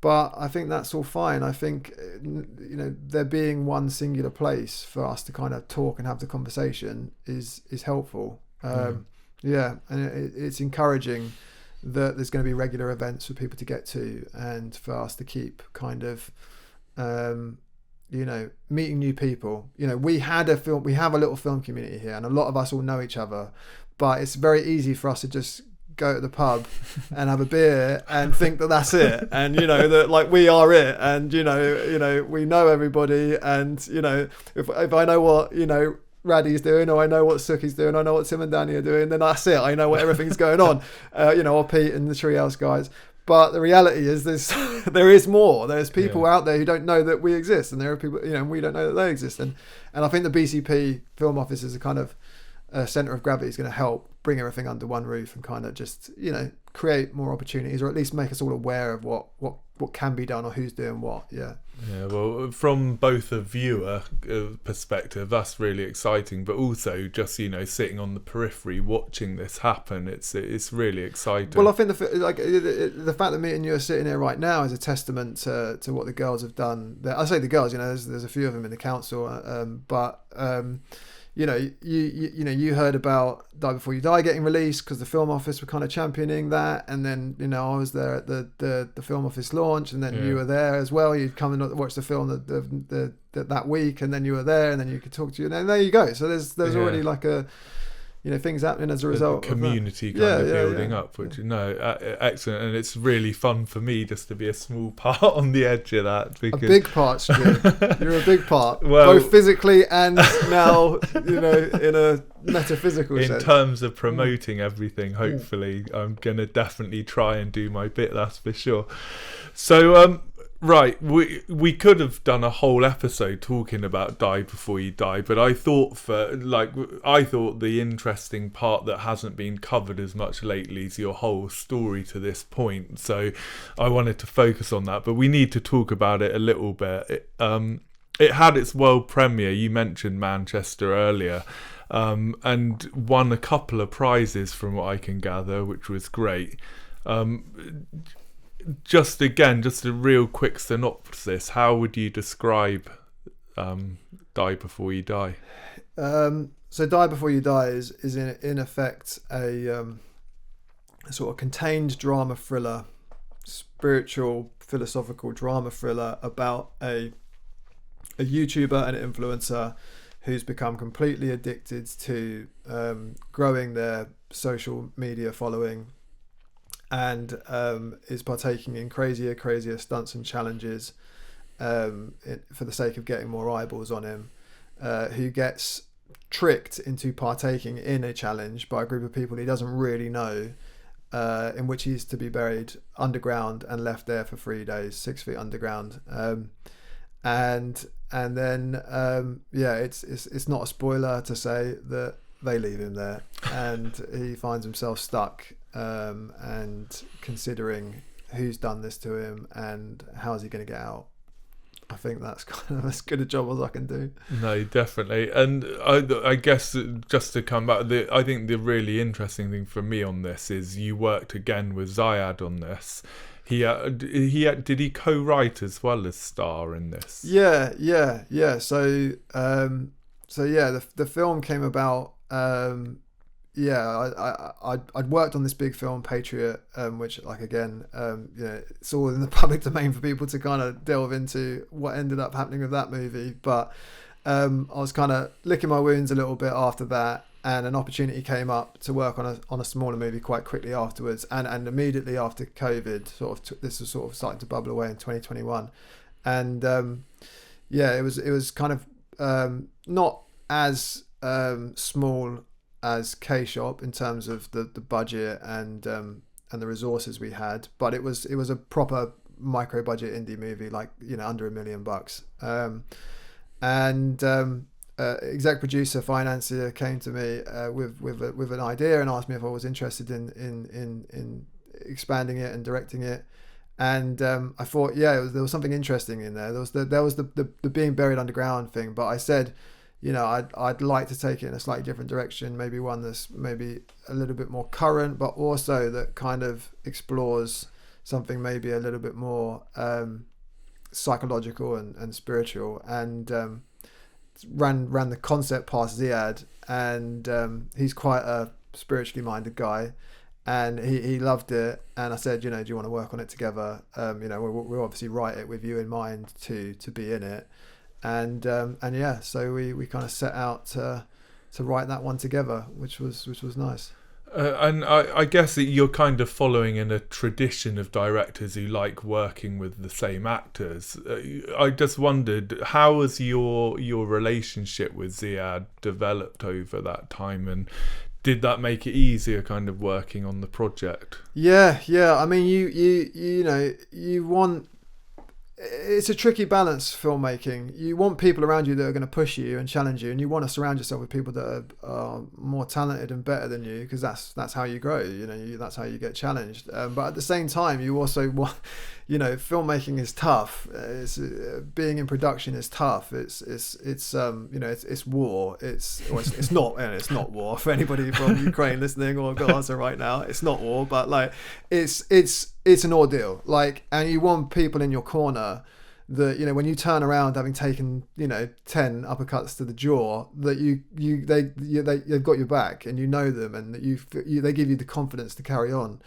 but I think that's all fine. I think there being one singular place for us to kind of talk and have the conversation is helpful. And it's encouraging that there's going to be regular events for people to get to, and for us to keep kind of meeting new people. We have a little film community here, and a lot of us all know each other, but it's very easy for us to just go to the pub and have a beer and think that that's it, and that like we are it, and we know everybody, and if I know what Raddy's doing, or I know what Suki's doing, I know what Tim and Danny are doing, then that's it. I know what everything's going on, or Pete and the Treehouse guys. But the reality is there is more. There's people out there who don't know that we exist, and there are people, we don't know that they exist. And I think the BCP Film Office is a kind of centre of gravity, is going to help bring everything under one roof and kind of just, create more opportunities, or at least make us all aware of what can be done, or who's doing what. Yeah, well, from both a viewer perspective, that's really exciting, but also just sitting on the periphery watching this happen, it's really exciting. Well, I think the fact that me and you are sitting here right now is a testament to what the girls have done. I say the girls, there's a few of them in the council, but you heard about Die Before You Die getting released because the Film Office were kind of championing that, and then I was there at the Film Office launch, and then you were there as well. You'd come and watch the film that week, and then you were there, and then you could talk to you, and then there you go. So there's already like a things happening as a result. The community kind of building up, which excellent, and it's really fun for me just to be a small part on the edge of that. Because... A big part, Stu. You're a big part, well, both physically and now, in a metaphysical sense. In terms of promoting everything, hopefully, I'm gonna definitely try and do my bit. That's for sure. So, right, we could have done a whole episode talking about Die Before You Die, but I thought the interesting part that hasn't been covered as much lately is your whole story to this point. So I wanted to focus on that, but we need to talk about it a little bit. It had its world premiere. You mentioned Manchester earlier, and won a couple of prizes from what I can gather, which was great. Just a real quick synopsis. How would you describe Die Before You Die? So Die Before You Die is in effect a sort of contained drama thriller, spiritual, philosophical drama thriller about a YouTuber and an influencer who's become completely addicted to growing their social media following, and is partaking in crazier stunts and challenges for the sake of getting more eyeballs on him, who gets tricked into partaking in a challenge by a group of people he doesn't really know, in which he's to be buried underground and left there for 3 days, 6 feet underground. And then it's not a spoiler to say that they leave him there, and he finds himself stuck and considering who's done this to him and how's he going to get out. I think that's kind of as good a job as I can do. No, definitely. And I guess just to come back, I think the really interesting thing for me on this is you worked again with Ziad on this. Did he co-write as well as star in this? Yeah. So the film came about. I'd worked on this big film, Patriot, which, it's all in the public domain for people to kind of delve into what ended up happening with that movie. But I was kind of licking my wounds a little bit after that, and an opportunity came up to work on a smaller movie quite quickly afterwards, and immediately after COVID, this was sort of starting to bubble away in 2021, and it was kind of not as small as K-Shop in terms of the budget and the resources we had, but it was a proper micro budget indie movie, under $1 million. Exec producer, financier came to me with an idea and asked me if I was interested in expanding it and directing it. And I thought, there was something interesting in there. There was the being buried underground thing, but I said, I'd like to take it in a slightly different direction, maybe one that's maybe a little bit more current, but also that kind of explores something maybe a little bit more psychological and spiritual, and ran the concept past Ziad, and he's quite a spiritually minded guy, and he loved it, and I said, do you want to work on it together? We'll obviously write it with you in mind to be in it. So we kind of set out to write that one together, which was nice. And I guess that you're kind of following in a tradition of directors who like working with the same actors. I just wondered, how has your relationship with Ziad developed over that time, and did that make it easier kind of working on the project? Yeah. I mean, you want... It's a tricky balance, filmmaking. You want people around you that are going to push you and challenge you, and you want to surround yourself with people that are more talented and better than you, because that's how you grow. That's how you get challenged. But at the same time, you also want, filmmaking is tough. Being in production is tough. It's war. It's not war for anybody from Ukraine listening or Gaza right now. It's not war, but it's an ordeal. And you want people in your corner that, when you turn around having taken 10 uppercuts to the jaw, that they've got your back, and them, and that they give you the confidence to carry on.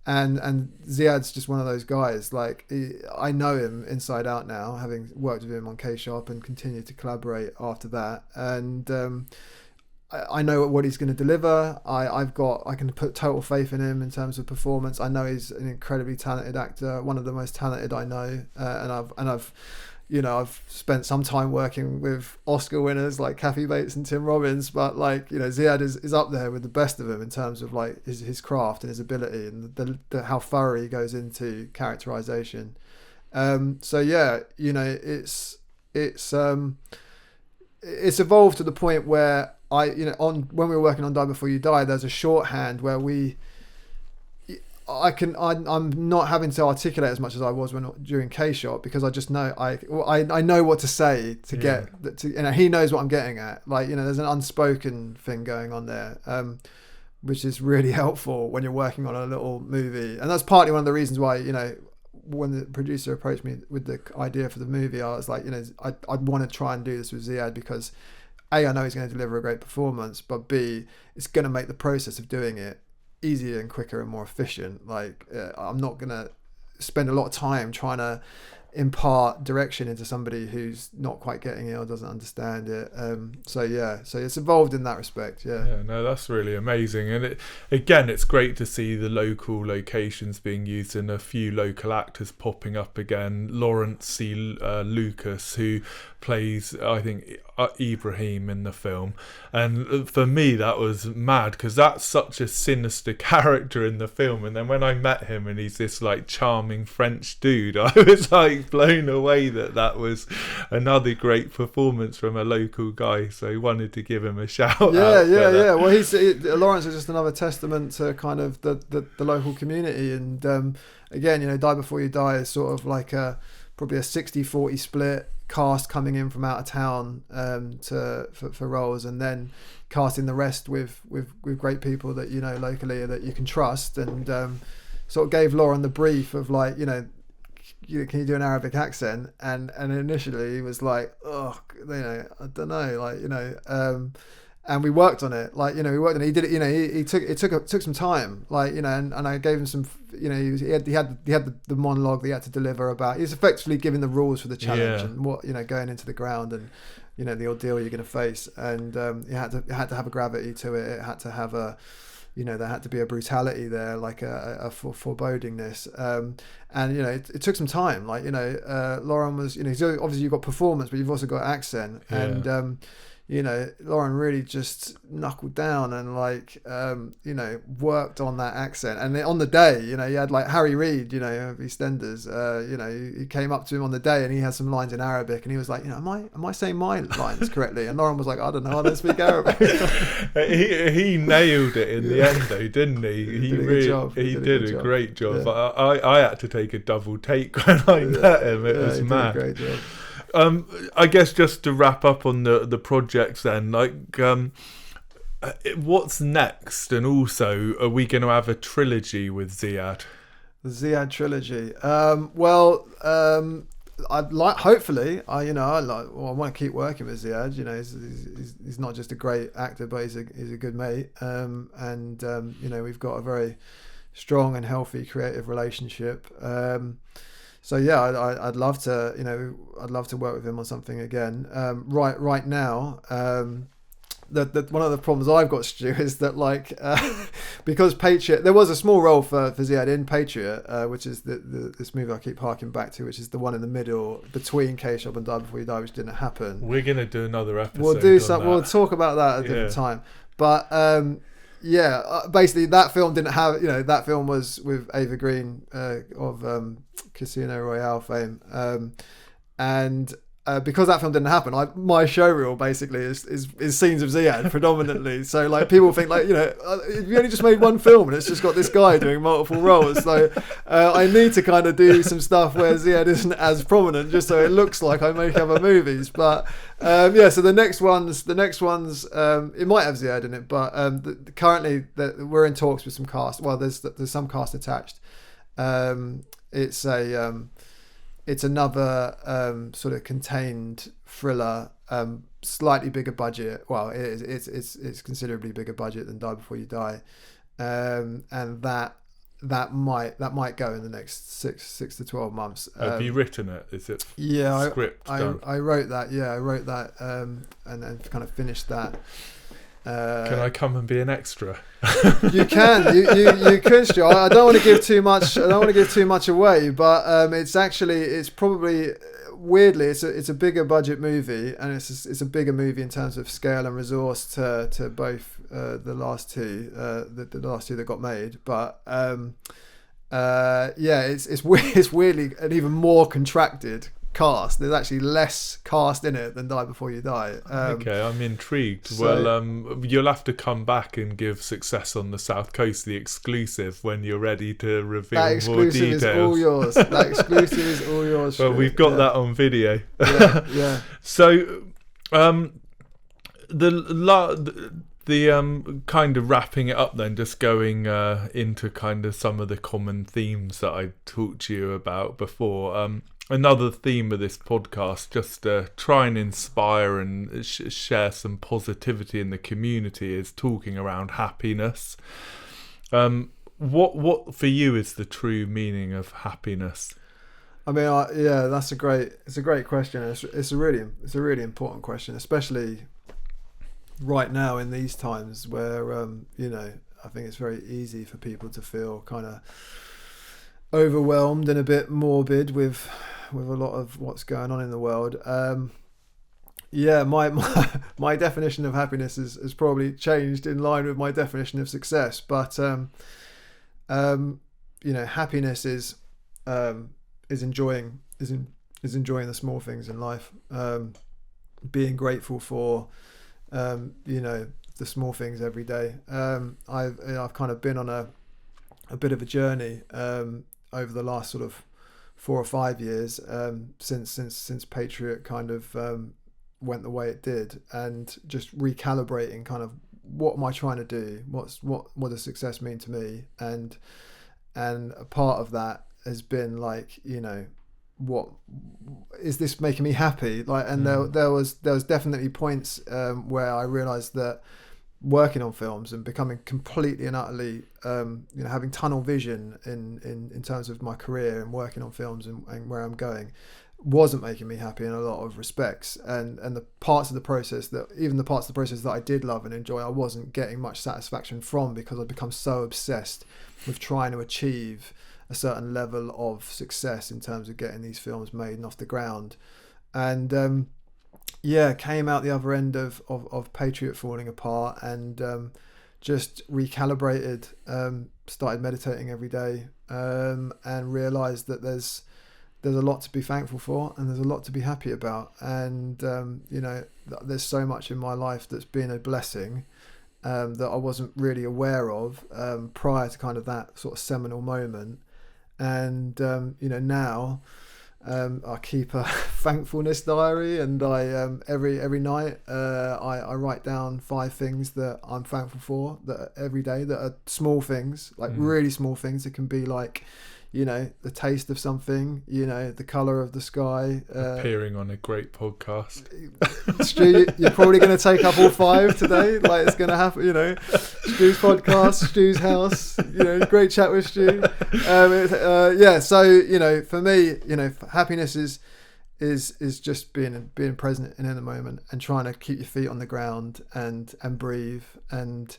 And Ziad's just one of those guys. I know him inside out now, having worked with him on K-Shop and continued to collaborate after that. And I know what he's going to deliver. I can put total faith in him in terms of performance. I know he's an incredibly talented actor, one of the most talented I know, and I've spent some time working with Oscar winners like Kathy Bates and Tim Robbins, but like, you know, Ziad is up there with the best of them in terms of like his craft and his ability and the how thorough he goes into characterization. So yeah, you know, it's evolved to the point where when we were working on Die Before You Die, there's a shorthand where I'm not having to articulate as much as I was during K-Shot, because I just know I know what to say to get to, you know, he knows what I'm getting at. Like, you know, there's an unspoken thing going on there, which is really helpful when you're working on a little movie. And that's partly one of the reasons why, you know, when the producer approached me with the idea for the movie, I was like, you know, I'd want to try and do this with Ziad because A, I know he's going to deliver a great performance, but B, it's going to make the process of doing it easier and quicker and more efficient. Like, I'm not going to spend a lot of time trying to impart direction into somebody who's not quite getting it or doesn't understand it. So it's evolved in that respect. Yeah, no, that's really amazing. And it's great to see the local locations being used and a few local actors popping up again. Laurent C Lucas, who plays, I think, Ibrahim in the film, and for me that was mad because that's such a sinister character in the film, and then when I met him and he's this like charming French dude, I was like blown away that was another great performance from a local guy, so I wanted to give him a shout out. Well, Lawrence is just another testament to kind of the local community, and again, you know, Die Before You Die is sort of like probably a 60-40 split, cast coming in from out of town for roles, and then casting the rest with great people that you know locally that you can trust, and sort of gave Lauren the brief of like, you know, can you do an Arabic accent, and initially he was like, oh, you know, I don't know, like, you know, and we worked on it, like, you know, he did it, you know, he took some time, like, you know, and I gave him some, you know, he had the monologue that he had to deliver about, he's effectively giving the rules for the challenge and what, you know, going into the ground and, you know, the ordeal you're going to face, and it had to have a gravity to it. It had to have a, you know, there had to be a brutality there, like a forebodingness, and you know, it took some time, like, you know, Lauren was, you know, obviously you've got performance, but you've also got accent, and you know, Lauren really just knuckled down and like, you know, worked on that accent. And on the day, you know, you had like Harry Reid, you know, of EastEnders, you know, he came up to him on the day and he had some lines in Arabic and he was like, you know, am I saying my lines correctly? And Lauren was like, I don't know, I don't speak Arabic. he nailed it in the end though, didn't he? He did a great job. Yeah. I had to take a double take when I met him. It was mad. Did a great job. I guess just to wrap up on the projects then, like, what's next? And also, are we going to have a trilogy with Ziad? The Ziad trilogy. I'd like, hopefully, I want to keep working with Ziad. You know, he's not just a great actor, but he's a good mate. And you know, we've got a very strong and healthy creative relationship. So yeah, I'd love to, you know, work with him on something again. Right now, that one of the problems I've got, Stu, is that like because Patriot, there was a small role for Ziad in Patriot, which is this movie I keep harking back to, which is the one in the middle between K-Shop and Die Before You Die, which didn't happen. We're gonna do another episode. We'll talk about that at a different time. But basically that film didn't have, you know, that film was with Ava Green of Casino Royale fame, and because that film didn't happen, my showreel basically is scenes of Ziad predominantly. So like people think like, you know, you only just made one film and it's just got this guy doing multiple roles. So I need to kind of do some stuff where Ziad isn't as prominent, just so it looks like I make other movies. But so the next ones, it might have Ziad in it, but currently we're in talks with some cast. Well, there's some cast attached. It's another sort of contained thriller, slightly bigger budget. Well, it's considerably bigger budget than Die Before You Die, and that might go in the next six to 12 months. Have you written it? Is it script done? I wrote that. Yeah, I wrote that, and kind of finished that. Can I come and be an extra? You can. You can, Stu. I don't want to give too much. I don't want to give too much away, but it's probably weirdly it's a bigger budget movie, and it's a bigger movie in terms of scale and resource to both the last two that got made. But it's weirdly an even more contracted cast. There's actually less cast in it than Die Before You Die. Okay, I'm intrigued. You'll have to come back and give Success on the South Coast the exclusive when you're ready to reveal more details. That exclusive is all yours. That exclusive is all yours. Well, we've got that on video. Yeah. So, the kind of wrapping it up then, just going into kind of some of the common themes that I talked to you about before. Another theme of this podcast, just to try and inspire and share some positivity in the community, is talking around happiness. What for you is the true meaning of happiness? I mean, it's a great question. It's a really important question, especially right now in these times where I think it's very easy for people to feel kind of overwhelmed and a bit morbid with a lot of what's going on in the world. My definition of happiness has probably changed in line with my definition of success, but happiness is enjoying the small things in life, being grateful for the small things every day. I've kind of been on a bit of a journey over the last sort of 4 or 5 years since Patriot kind of went the way it did, and just recalibrating kind of what am I trying to do, what does success mean to me, and a part of that has been like, what is this making me happy, like, and there was definitely points where I realized that working on films and becoming completely and utterly having tunnel vision in terms of my career and working on films and where I'm going wasn't making me happy in a lot of respects, and the parts of the process that I did love and enjoy, I wasn't getting much satisfaction from, because I'd become so obsessed with trying to achieve a certain level of success in terms of getting these films made and off the ground. And came out the other end of Patriot falling apart, and just recalibrated, started meditating every day, and realized that there's a lot to be thankful for, and there's a lot to be happy about, and there's so much in my life that's been a blessing that I wasn't really aware of prior to kind of that sort of seminal moment. And now I keep a thankfulness diary, and I every night I write down 5 things that I'm thankful for that every day, that are small things, like really small things. It can be like, the taste of something, the colour of the sky. Appearing on a great podcast. Stu, you're probably going to take up all 5 today. Like, it's going to happen, Stu's podcast, Stu's house, great chat with Stu. So, for me, happiness is just being present and in the moment, and trying to keep your feet on the ground and breathe, and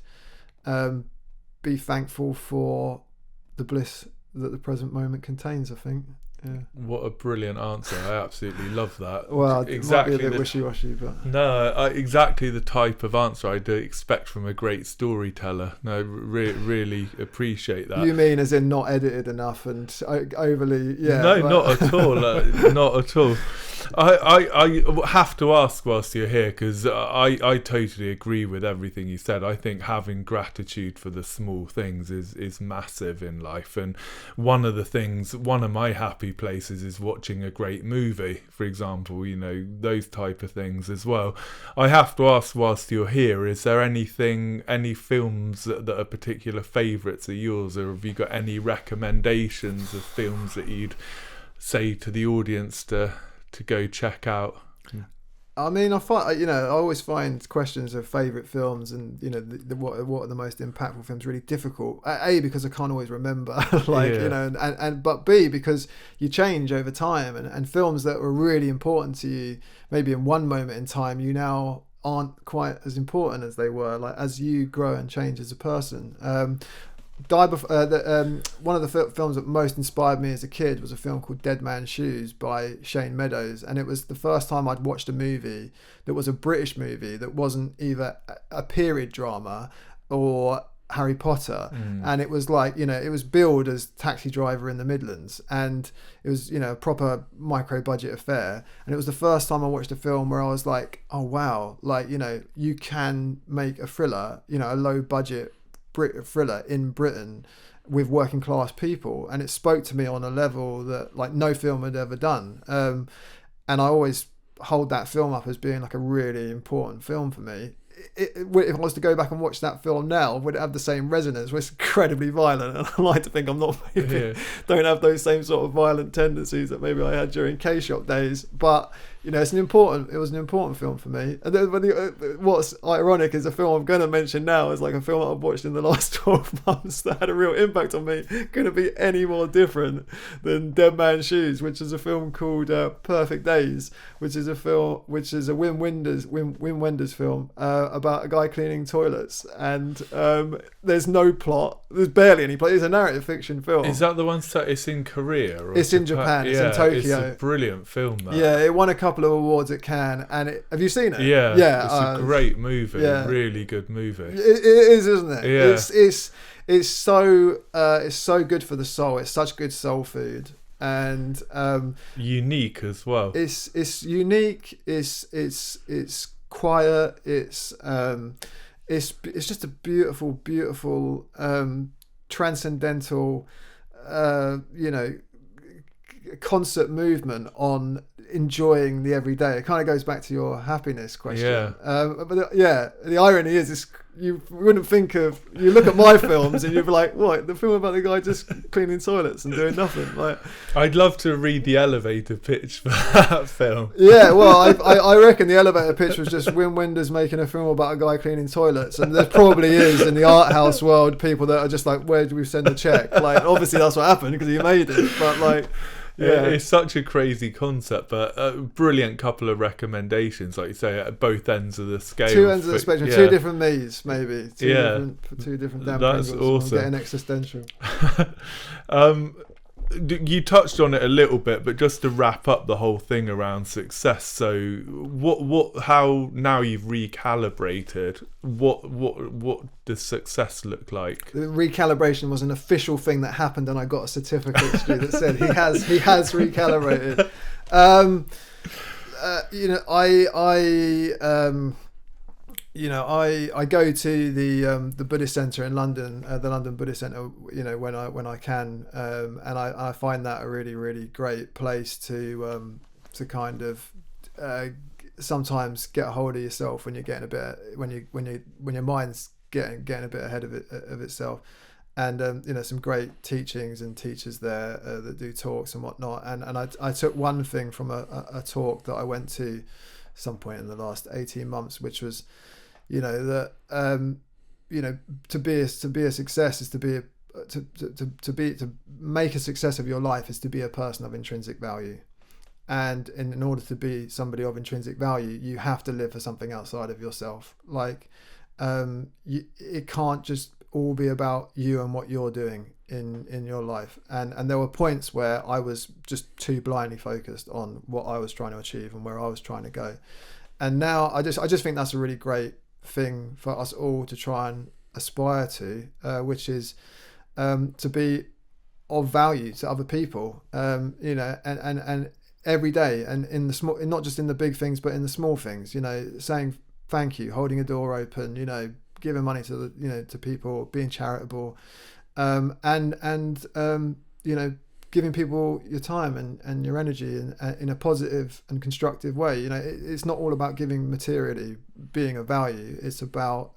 be thankful for the bliss that the present moment contains, I think. Yeah. What a brilliant answer. I absolutely love that. Well, exactly, it might be a bit wishy-washy, but... No, exactly the type of answer I do expect from a great storyteller. No, really appreciate that. You mean as in not edited enough and overly... Yeah. No, not at all. Not at all. I have to ask whilst you're here, because I totally agree with everything you said. I think having gratitude for the small things is massive in life, and one of my happy places is watching a great movie, for example, those type of things as well. I have to ask whilst you're here, is there any films that are particular favourites of yours, or have you got any recommendations of films that you'd say to the audience to go check out? I mean, I always find questions of favourite films and what are the most impactful films really difficult. A, because I can't always remember, but B, because you change over time, and films that were really important to you maybe in one moment in time, you now aren't quite as important as they were, like as you grow and change as a person. One of the films that most inspired me as a kid was a film called Dead Man's Shoes by Shane Meadows, and it was the first time I'd watched a movie that was a British movie that wasn't either a period drama or Harry Potter. And it was like, you know, it was billed as Taxi Driver in the Midlands, and it was, you know, a proper micro budget affair, and it was the first time I watched a film where I was like, oh wow, like, you know, you can make a thriller, you know, a low budget thriller in Britain with working class people, and it spoke to me on a level that like no film had ever done. And I always hold that film up as being like a really important film for me. If I was to go back and watch that film now, would it have the same resonance? It's incredibly violent, and I like to think I'm not don't have those same sort of violent tendencies that maybe I had during K-shop days. But you know, it was an important film for me. And then what's ironic is a film I'm going to mention now is like a film that I've watched in the last 12 months that had a real impact on me. Couldn't be any more different than Dead Man's Shoes, which is a film called Perfect Days, which is a Wim Wenders film about a guy cleaning toilets. And there's no plot. There's barely any plot. It's a narrative fiction film. Is that the one set? It's in Korea? Or it's in Japan. It's in Tokyo. It's a brilliant film, that. Yeah, it won a couple of awards at Cannes, and have you seen it? Yeah, it's a great movie. Yeah. Really good movie. It is, isn't it? Yeah. It's so good for the soul. It's such good soul food, and unique as well. It's unique. It's quiet. It's just a beautiful transcendental you know, concert movement on enjoying the everyday. It kind of goes back to your happiness question. The irony is you wouldn't think of, you look at my films and you'd be like, what, the film about the guy just cleaning toilets and doing nothing? Like, I'd love to read the elevator pitch for that film. Yeah, well, I reckon the elevator pitch was just Wim Wenders making a film about a guy cleaning toilets, and there probably is in the art house world people that are just like, where do we send the check? Like, obviously that's what happened because he made it, but like, yeah, it's such a crazy concept, but a brilliant couple of recommendations, like you say, at both ends of the scale. Two ends of the spectrum, two different me's, maybe. Two different Dan That's Pringles. awesome. Getting existential. You touched on it a little bit, but just to wrap up the whole thing around success. So, how now you've recalibrated? What does success look like? The recalibration was an official thing that happened, and I got a certificate that said he has recalibrated. I go to the Buddhist Centre in London, the London Buddhist Centre, you know, when I can, and I find that a really, really great place to kind of sometimes get a hold of yourself when you're getting a bit, when your mind's getting a bit ahead of itself. And some great teachings and teachers there that do talks and whatnot. And I took one thing from a talk that I went to some point in the last 18 months, which was, that to be a success is to make a success of your life is to be a person of intrinsic value. And in order to be somebody of intrinsic value, you have to live for something outside of yourself. Like, it can't just all be about you and what you're doing in your life. And there were points where I was just too blindly focused on what I was trying to achieve and where I was trying to go. And now I just think that's a really great thing for us all to try and aspire to, which is to be of value to other people, and every day, and in the small, not just in the big things, but in the small things, saying thank you, holding a door open, giving money to people, being charitable, and giving people your time and your energy in a positive and constructive way. It's not all about giving materially, being of value. It's about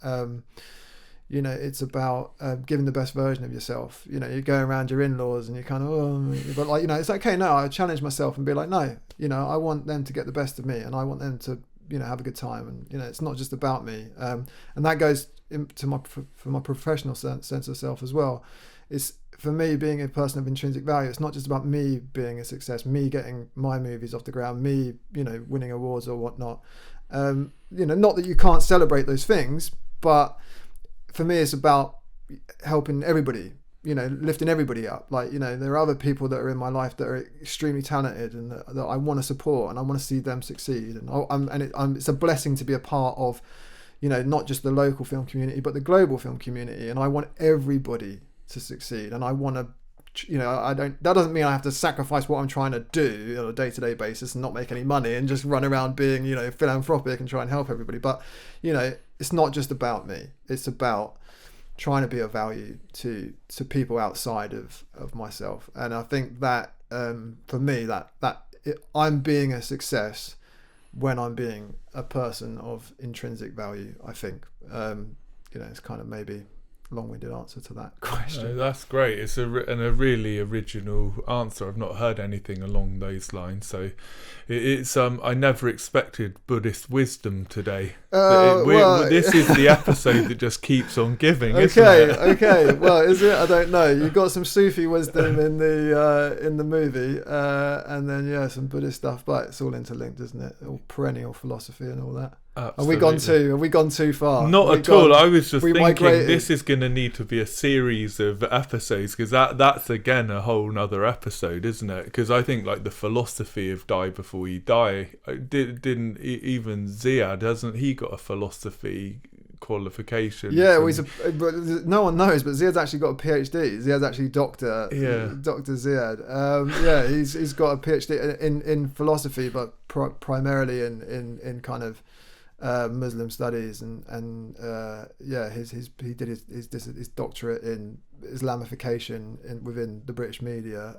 giving the best version of yourself. You're going around your in-laws and you're kind of, but it's okay. No, I challenge myself and be like, no, I want them to get the best of me, and I want them to, have a good time. And, it's not just about me. And that goes into for my professional sense of self as well. It's, for me, being a person of intrinsic value, it's not just about me being a success, me getting my movies off the ground, me, winning awards or whatnot. Not that you can't celebrate those things, but for me, it's about helping everybody, lifting everybody up. Like, there are other people that are in my life that are extremely talented and that I want to support, and I want to see them succeed. And it's a blessing to be a part of, not just the local film community, but the global film community. And I want everybody to succeed. And I want to, that doesn't mean I have to sacrifice what I'm trying to do on a day-to-day basis and not make any money and just run around being, philanthropic and try and help everybody. But, it's not just about me. It's about trying to be of value to people outside of myself. And I think that for me, I'm being a success when I'm being a person of intrinsic value, I think. It's kind of maybe long-winded answer to that question. That's great. It's a really original answer. I've not heard anything along those lines. So it's I never expected Buddhist wisdom today. This is the episode that just keeps on giving. Isn't it? Okay. Well, is it? I don't know. You've got some Sufi wisdom in the movie, and then some Buddhist stuff, but it's all interlinked, isn't it? All perennial philosophy and all that. Absolutely. Have we gone too far? Not at all. I was just thinking this is going to need to be a series of episodes, because that's again a whole nother episode, isn't it? Because I think like the philosophy of die before you die, didn't even Ziad, hasn't he got a philosophy qualification? Yeah, no one knows, but Ziad's actually got a PhD. Ziad's actually Dr. Ziad. He's got a PhD in philosophy, but primarily in kind of Muslim studies, and he did his doctorate in Islamification within the British media.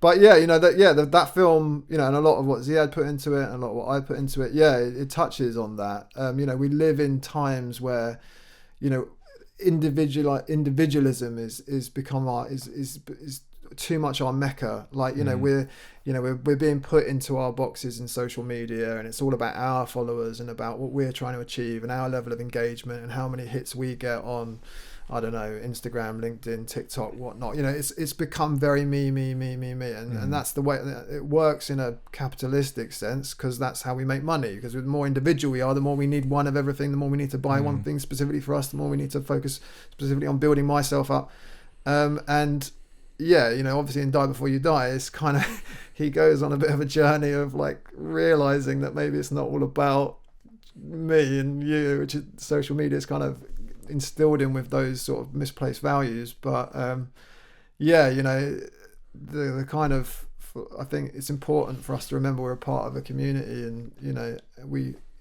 That film, and a lot of what Ziad put into it, and a lot of what I put into it, it touches on that. We live in times where, individualism is become is too much our mecca. Like, we're being put into our boxes in social media, and it's all about our followers and about what we're trying to achieve and our level of engagement and how many hits we get on, I don't know, Instagram, LinkedIn, TikTok, whatnot. It's become very me, and that's the way it works in a capitalistic sense, because that's how we make money. Because the more individual we are, the more we need one of everything, the more we need to buy one thing specifically for us, the more we need to focus specifically on building myself up. Obviously in Die Before You Die, it's kind of, he goes on a bit of a journey of like realizing that maybe it's not all about me and you, which is, social media is kind of instilled in with those sort of misplaced values. But the kind of, I think it's important for us to remember we're a part of a community, and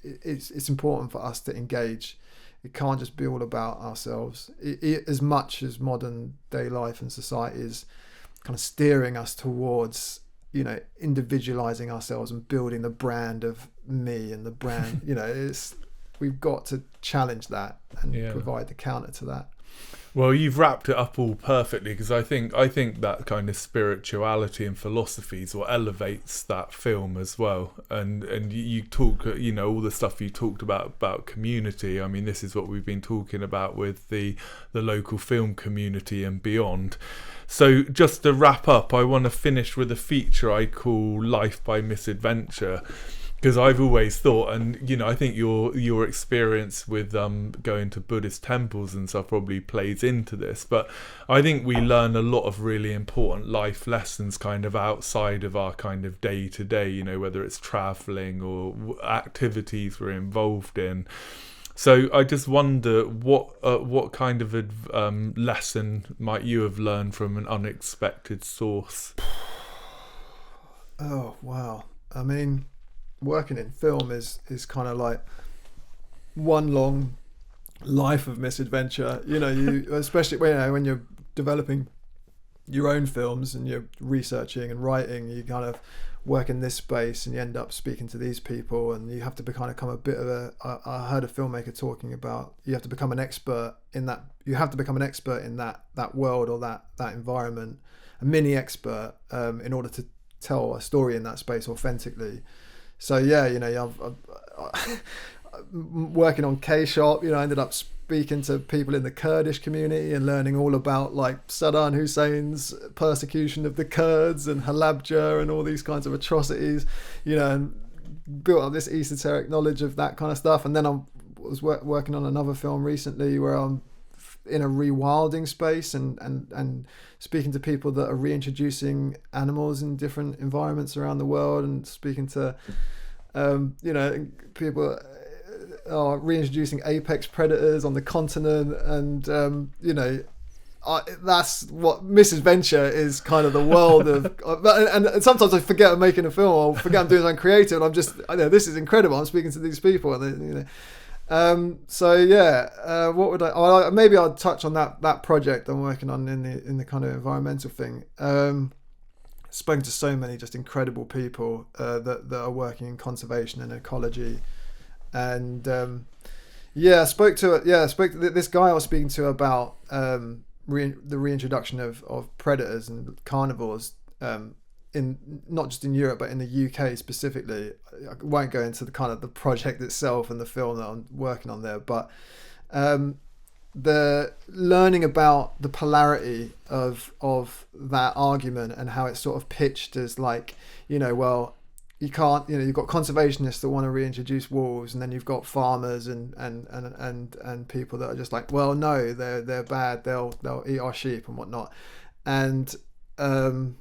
it's important for us to engage. It can't just be all about ourselves. As much as modern day life and society is kind of steering us towards, individualizing ourselves and building the brand of me and the brand, we've got to challenge that and provide the counter to that. Well, you've wrapped it up all perfectly, because I think that kind of spirituality and philosophy is what elevates that film as well. And you talk, all the stuff you talked about community. I mean, this is what we've been talking about with the local film community and beyond. So just to wrap up, I want to finish with a feature I call Life by Misadventure. Because I've always thought, and I think your experience with going to Buddhist temples and stuff probably plays into this, but I think we learn a lot of really important life lessons kind of outside of our kind of day to day, whether it's traveling or activities we're involved in. So I just wonder what kind of lesson might you have learned from an unexpected source? Oh wow! I mean, working in film is kind of like one long life of misadventure. You especially when you're developing your own films and you're researching and writing, you kind of work in this space and you end up speaking to these people, and you have to become a bit of a, I heard a filmmaker talking about, you have to become an expert in that, that world or that environment, a mini expert, in order to tell a story in that space authentically. So I've working on K-Shop, I ended up speaking to people in the Kurdish community and learning all about like Saddam Hussein's persecution of the Kurds and Halabja and all these kinds of atrocities, and built up this esoteric knowledge of that kind of stuff. And then I was working on another film recently where I'm in a rewilding space and speaking to people that are reintroducing animals in different environments around the world, and speaking to people are reintroducing apex predators on the continent, and that's what Misadventure is, kind of the world of. And sometimes I forget I'm making a film, or forget I'm doing something creative, and I'm just, this is incredible. I'm speaking to these people, and what would I? Maybe I'll touch on that project I'm working on in the kind of environmental thing. Spoken to so many just incredible people that are working in conservation and ecology, and spoke to this guy I was speaking to about the reintroduction of predators and carnivores in not just in Europe but in the UK specifically. I won't go into the kind of the project itself and the film that I'm working on there, but the learning about the polarity of that argument and how it's sort of pitched as like, well, you can't, you've got conservationists that want to reintroduce wolves, and then you've got farmers and people that are just like, well, no, they're bad, they'll eat our sheep and whatnot. And the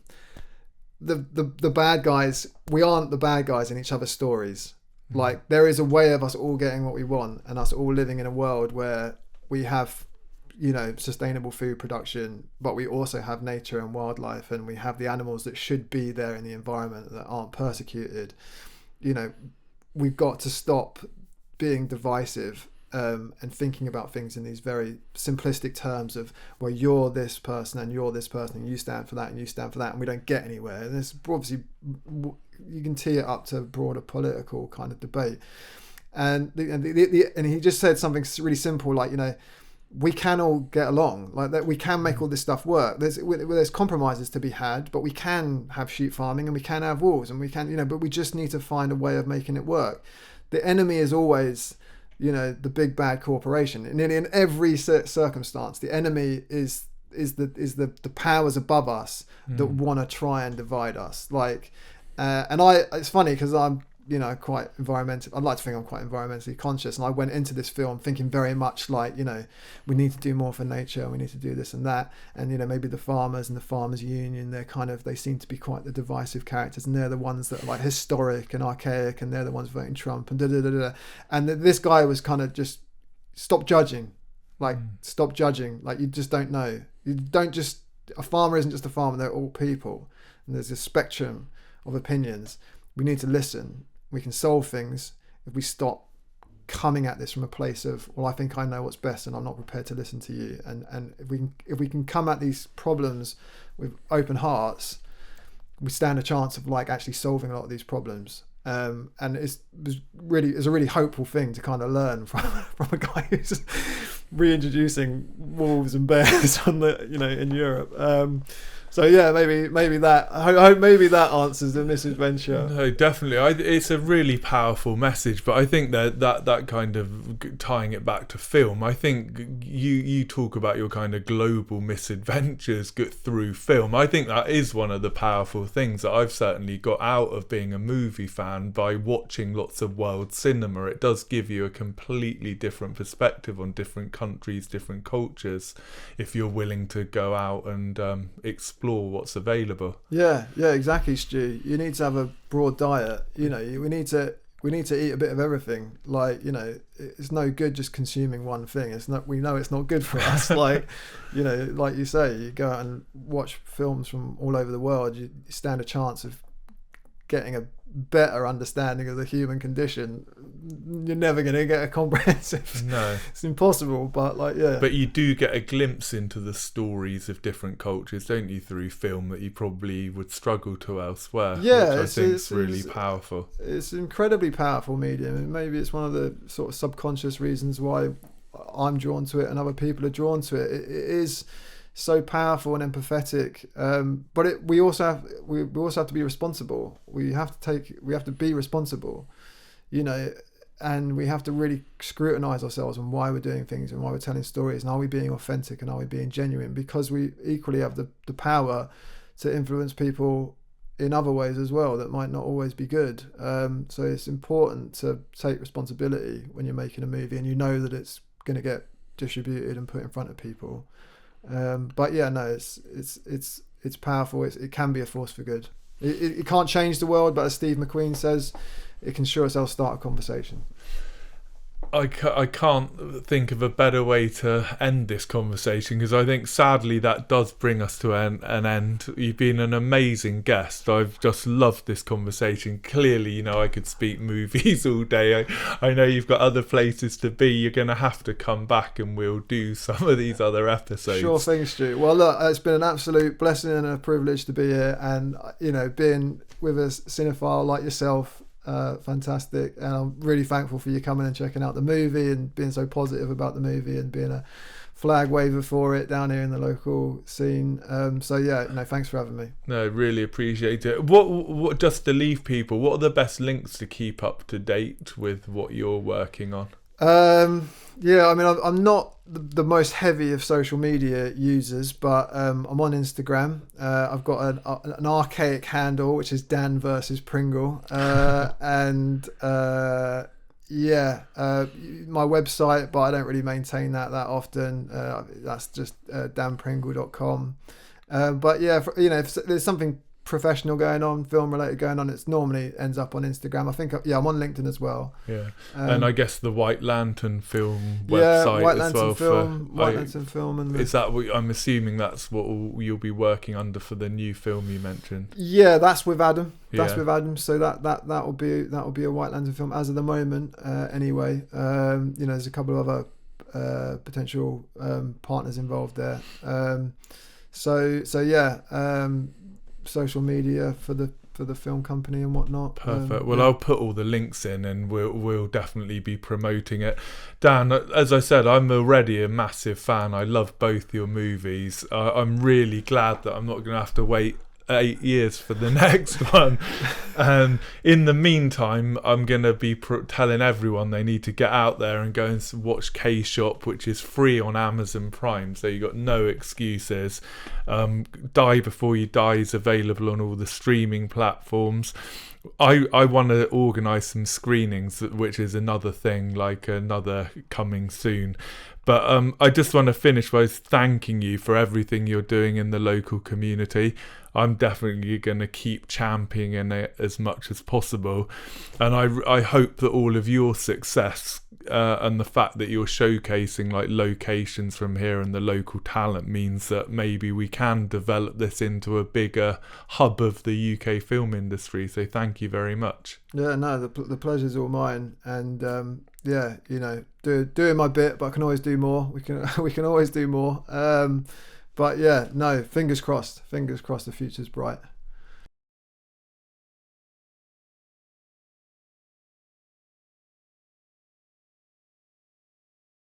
bad guys, we aren't the bad guys in each other's stories. Like, there is a way of us all getting what we want, and us all living in a world where we have, sustainable food production, but we also have nature and wildlife, and we have the animals that should be there in the environment that aren't persecuted. We've got to stop being divisive and thinking about things in these very simplistic terms of, well, you're this person and you're this person and you stand for that and you stand for that, and we don't get anywhere. And there's obviously, you can tee it up to a broader political kind of debate. And he just said something really simple, like, we can all get along, like that. We can make all this stuff work. There's compromises to be had, but we can have sheep farming and we can have wolves, and we can, but we just need to find a way of making it work. The enemy is always, the big bad corporation. And in every circumstance, the enemy is the powers above us that want to try and divide us. Like, it's funny because I'm, quite environmental. I'd like to think I'm quite environmentally conscious, and I went into this film thinking very much like, we need to do more for nature, we need to do this and that, and maybe the farmers and the farmers union, they seem to be quite the divisive characters, and they're the ones that are like historic and archaic, and they're the ones voting Trump, and and this guy was kind of just stop judging, like you just don't know. You don't just, a farmer isn't just a farmer, they're all people, and there's a spectrum of opinions. We need to listen. We can solve things if we stop coming at this from a place of, well, I think I know what's best and I'm not prepared to listen to you. And if we can come at these problems with open hearts, we stand a chance of like actually solving a lot of these problems. And it's a really hopeful thing to kind of learn from a guy who's reintroducing wolves and bears on in Europe. So yeah, maybe that. I hope maybe that answers the Misadventure. No, definitely. It's a really powerful message, but I think that kind of tying it back to film. I think you talk about your kind of global misadventures through film. I think that is one of the powerful things that I've certainly got out of being a movie fan by watching lots of world cinema. It does give you a completely different perspective on different countries, different cultures, if you're willing to go out and explore what's available. Yeah, exactly, Stu. You need to have a broad diet. We need to eat a bit of everything. Like, it's no good just consuming one thing. We know it's not good for us. Like, like you say, you go out and watch films from all over the world, you stand a chance of getting a better understanding of the human condition. You're never going to get a comprehensive. No, it's impossible. But but you do get a glimpse into the stories of different cultures, don't you, through film that you probably would struggle to elsewhere. Yeah, which I think is really powerful. It's an incredibly powerful medium, and maybe it's one of the sort of subconscious reasons why I'm drawn to it and other people are drawn to it. It is so powerful and empathetic, but we also have to be responsible. We have to be responsible, and we have to really scrutinize ourselves on why we're doing things and why we're telling stories, and are we being authentic and are we being genuine, because we equally have the power to influence people in other ways as well that might not always be good. So it's important to take responsibility when you're making a movie and you know that it's going to get distributed and put in front of people. But yeah, no, it's powerful. It can be a force for good. It can't change the world, but as Steve McQueen says, it can sure as hell start a conversation. I can't think of a better way to end this conversation, because I think sadly that does bring us to an end. You've been an amazing guest. I've just loved this conversation. Clearly, I could speak movies all day. I know you've got other places to be. You're going to have to come back and we'll do some of these other episodes. Sure thing, Stu. Well, look, it's been an absolute blessing and a privilege to be here, and being with a cinephile like yourself, fantastic, and I'm really thankful for you coming and checking out the movie and being so positive about the movie and being a flag waver for it down here in the local scene. So yeah, thanks for having me. No, really appreciate it. What just to leave people, what are the best links to keep up to date with what you're working on? Yeah, I mean, I'm not the most heavy of social media users, but I'm on Instagram. I've got an archaic handle, which is Dan versus Pringle, and my website, but I don't really maintain that often. That's just danpringle.com. But yeah, if there's something professional going on, film related going on, it's normally ends up on Instagram. I think I'm on LinkedIn as well. And I guess the White Lantern Film website White as Lantern well. White Lantern Film, and is that what, I'm assuming that's what you'll be working under for the new film you mentioned? Yeah, that's with Adam. With Adam. So that will be a White Lantern Film as of the moment. Anyway, there's a couple of other potential partners involved there. Social media for the film company and whatnot. Perfect. I'll put all the links in, and we'll definitely be promoting it. Dan, as I said, I'm already a massive fan. I love both your movies. I'm really glad that I'm not going to have to wait 8 years for the next one. And in the meantime, I'm going to be telling everyone they need to get out there and go and watch K-Shop, which is free on Amazon Prime, so you got no excuses. Die Before You Die is available on all the streaming platforms. I want to organise some screenings, which is another thing, like another coming soon. But I just want to finish by thanking you for everything you're doing in the local community. I'm definitely going to keep championing it as much as possible. And I hope that all of your success and the fact that you're showcasing like locations from here and the local talent means that maybe we can develop this into a bigger hub of the UK film industry. So thank you very much. Yeah, no, the pleasure's all mine. And doing my bit, but I can always do more. We can always do more. But yeah, no, fingers crossed. The future's bright.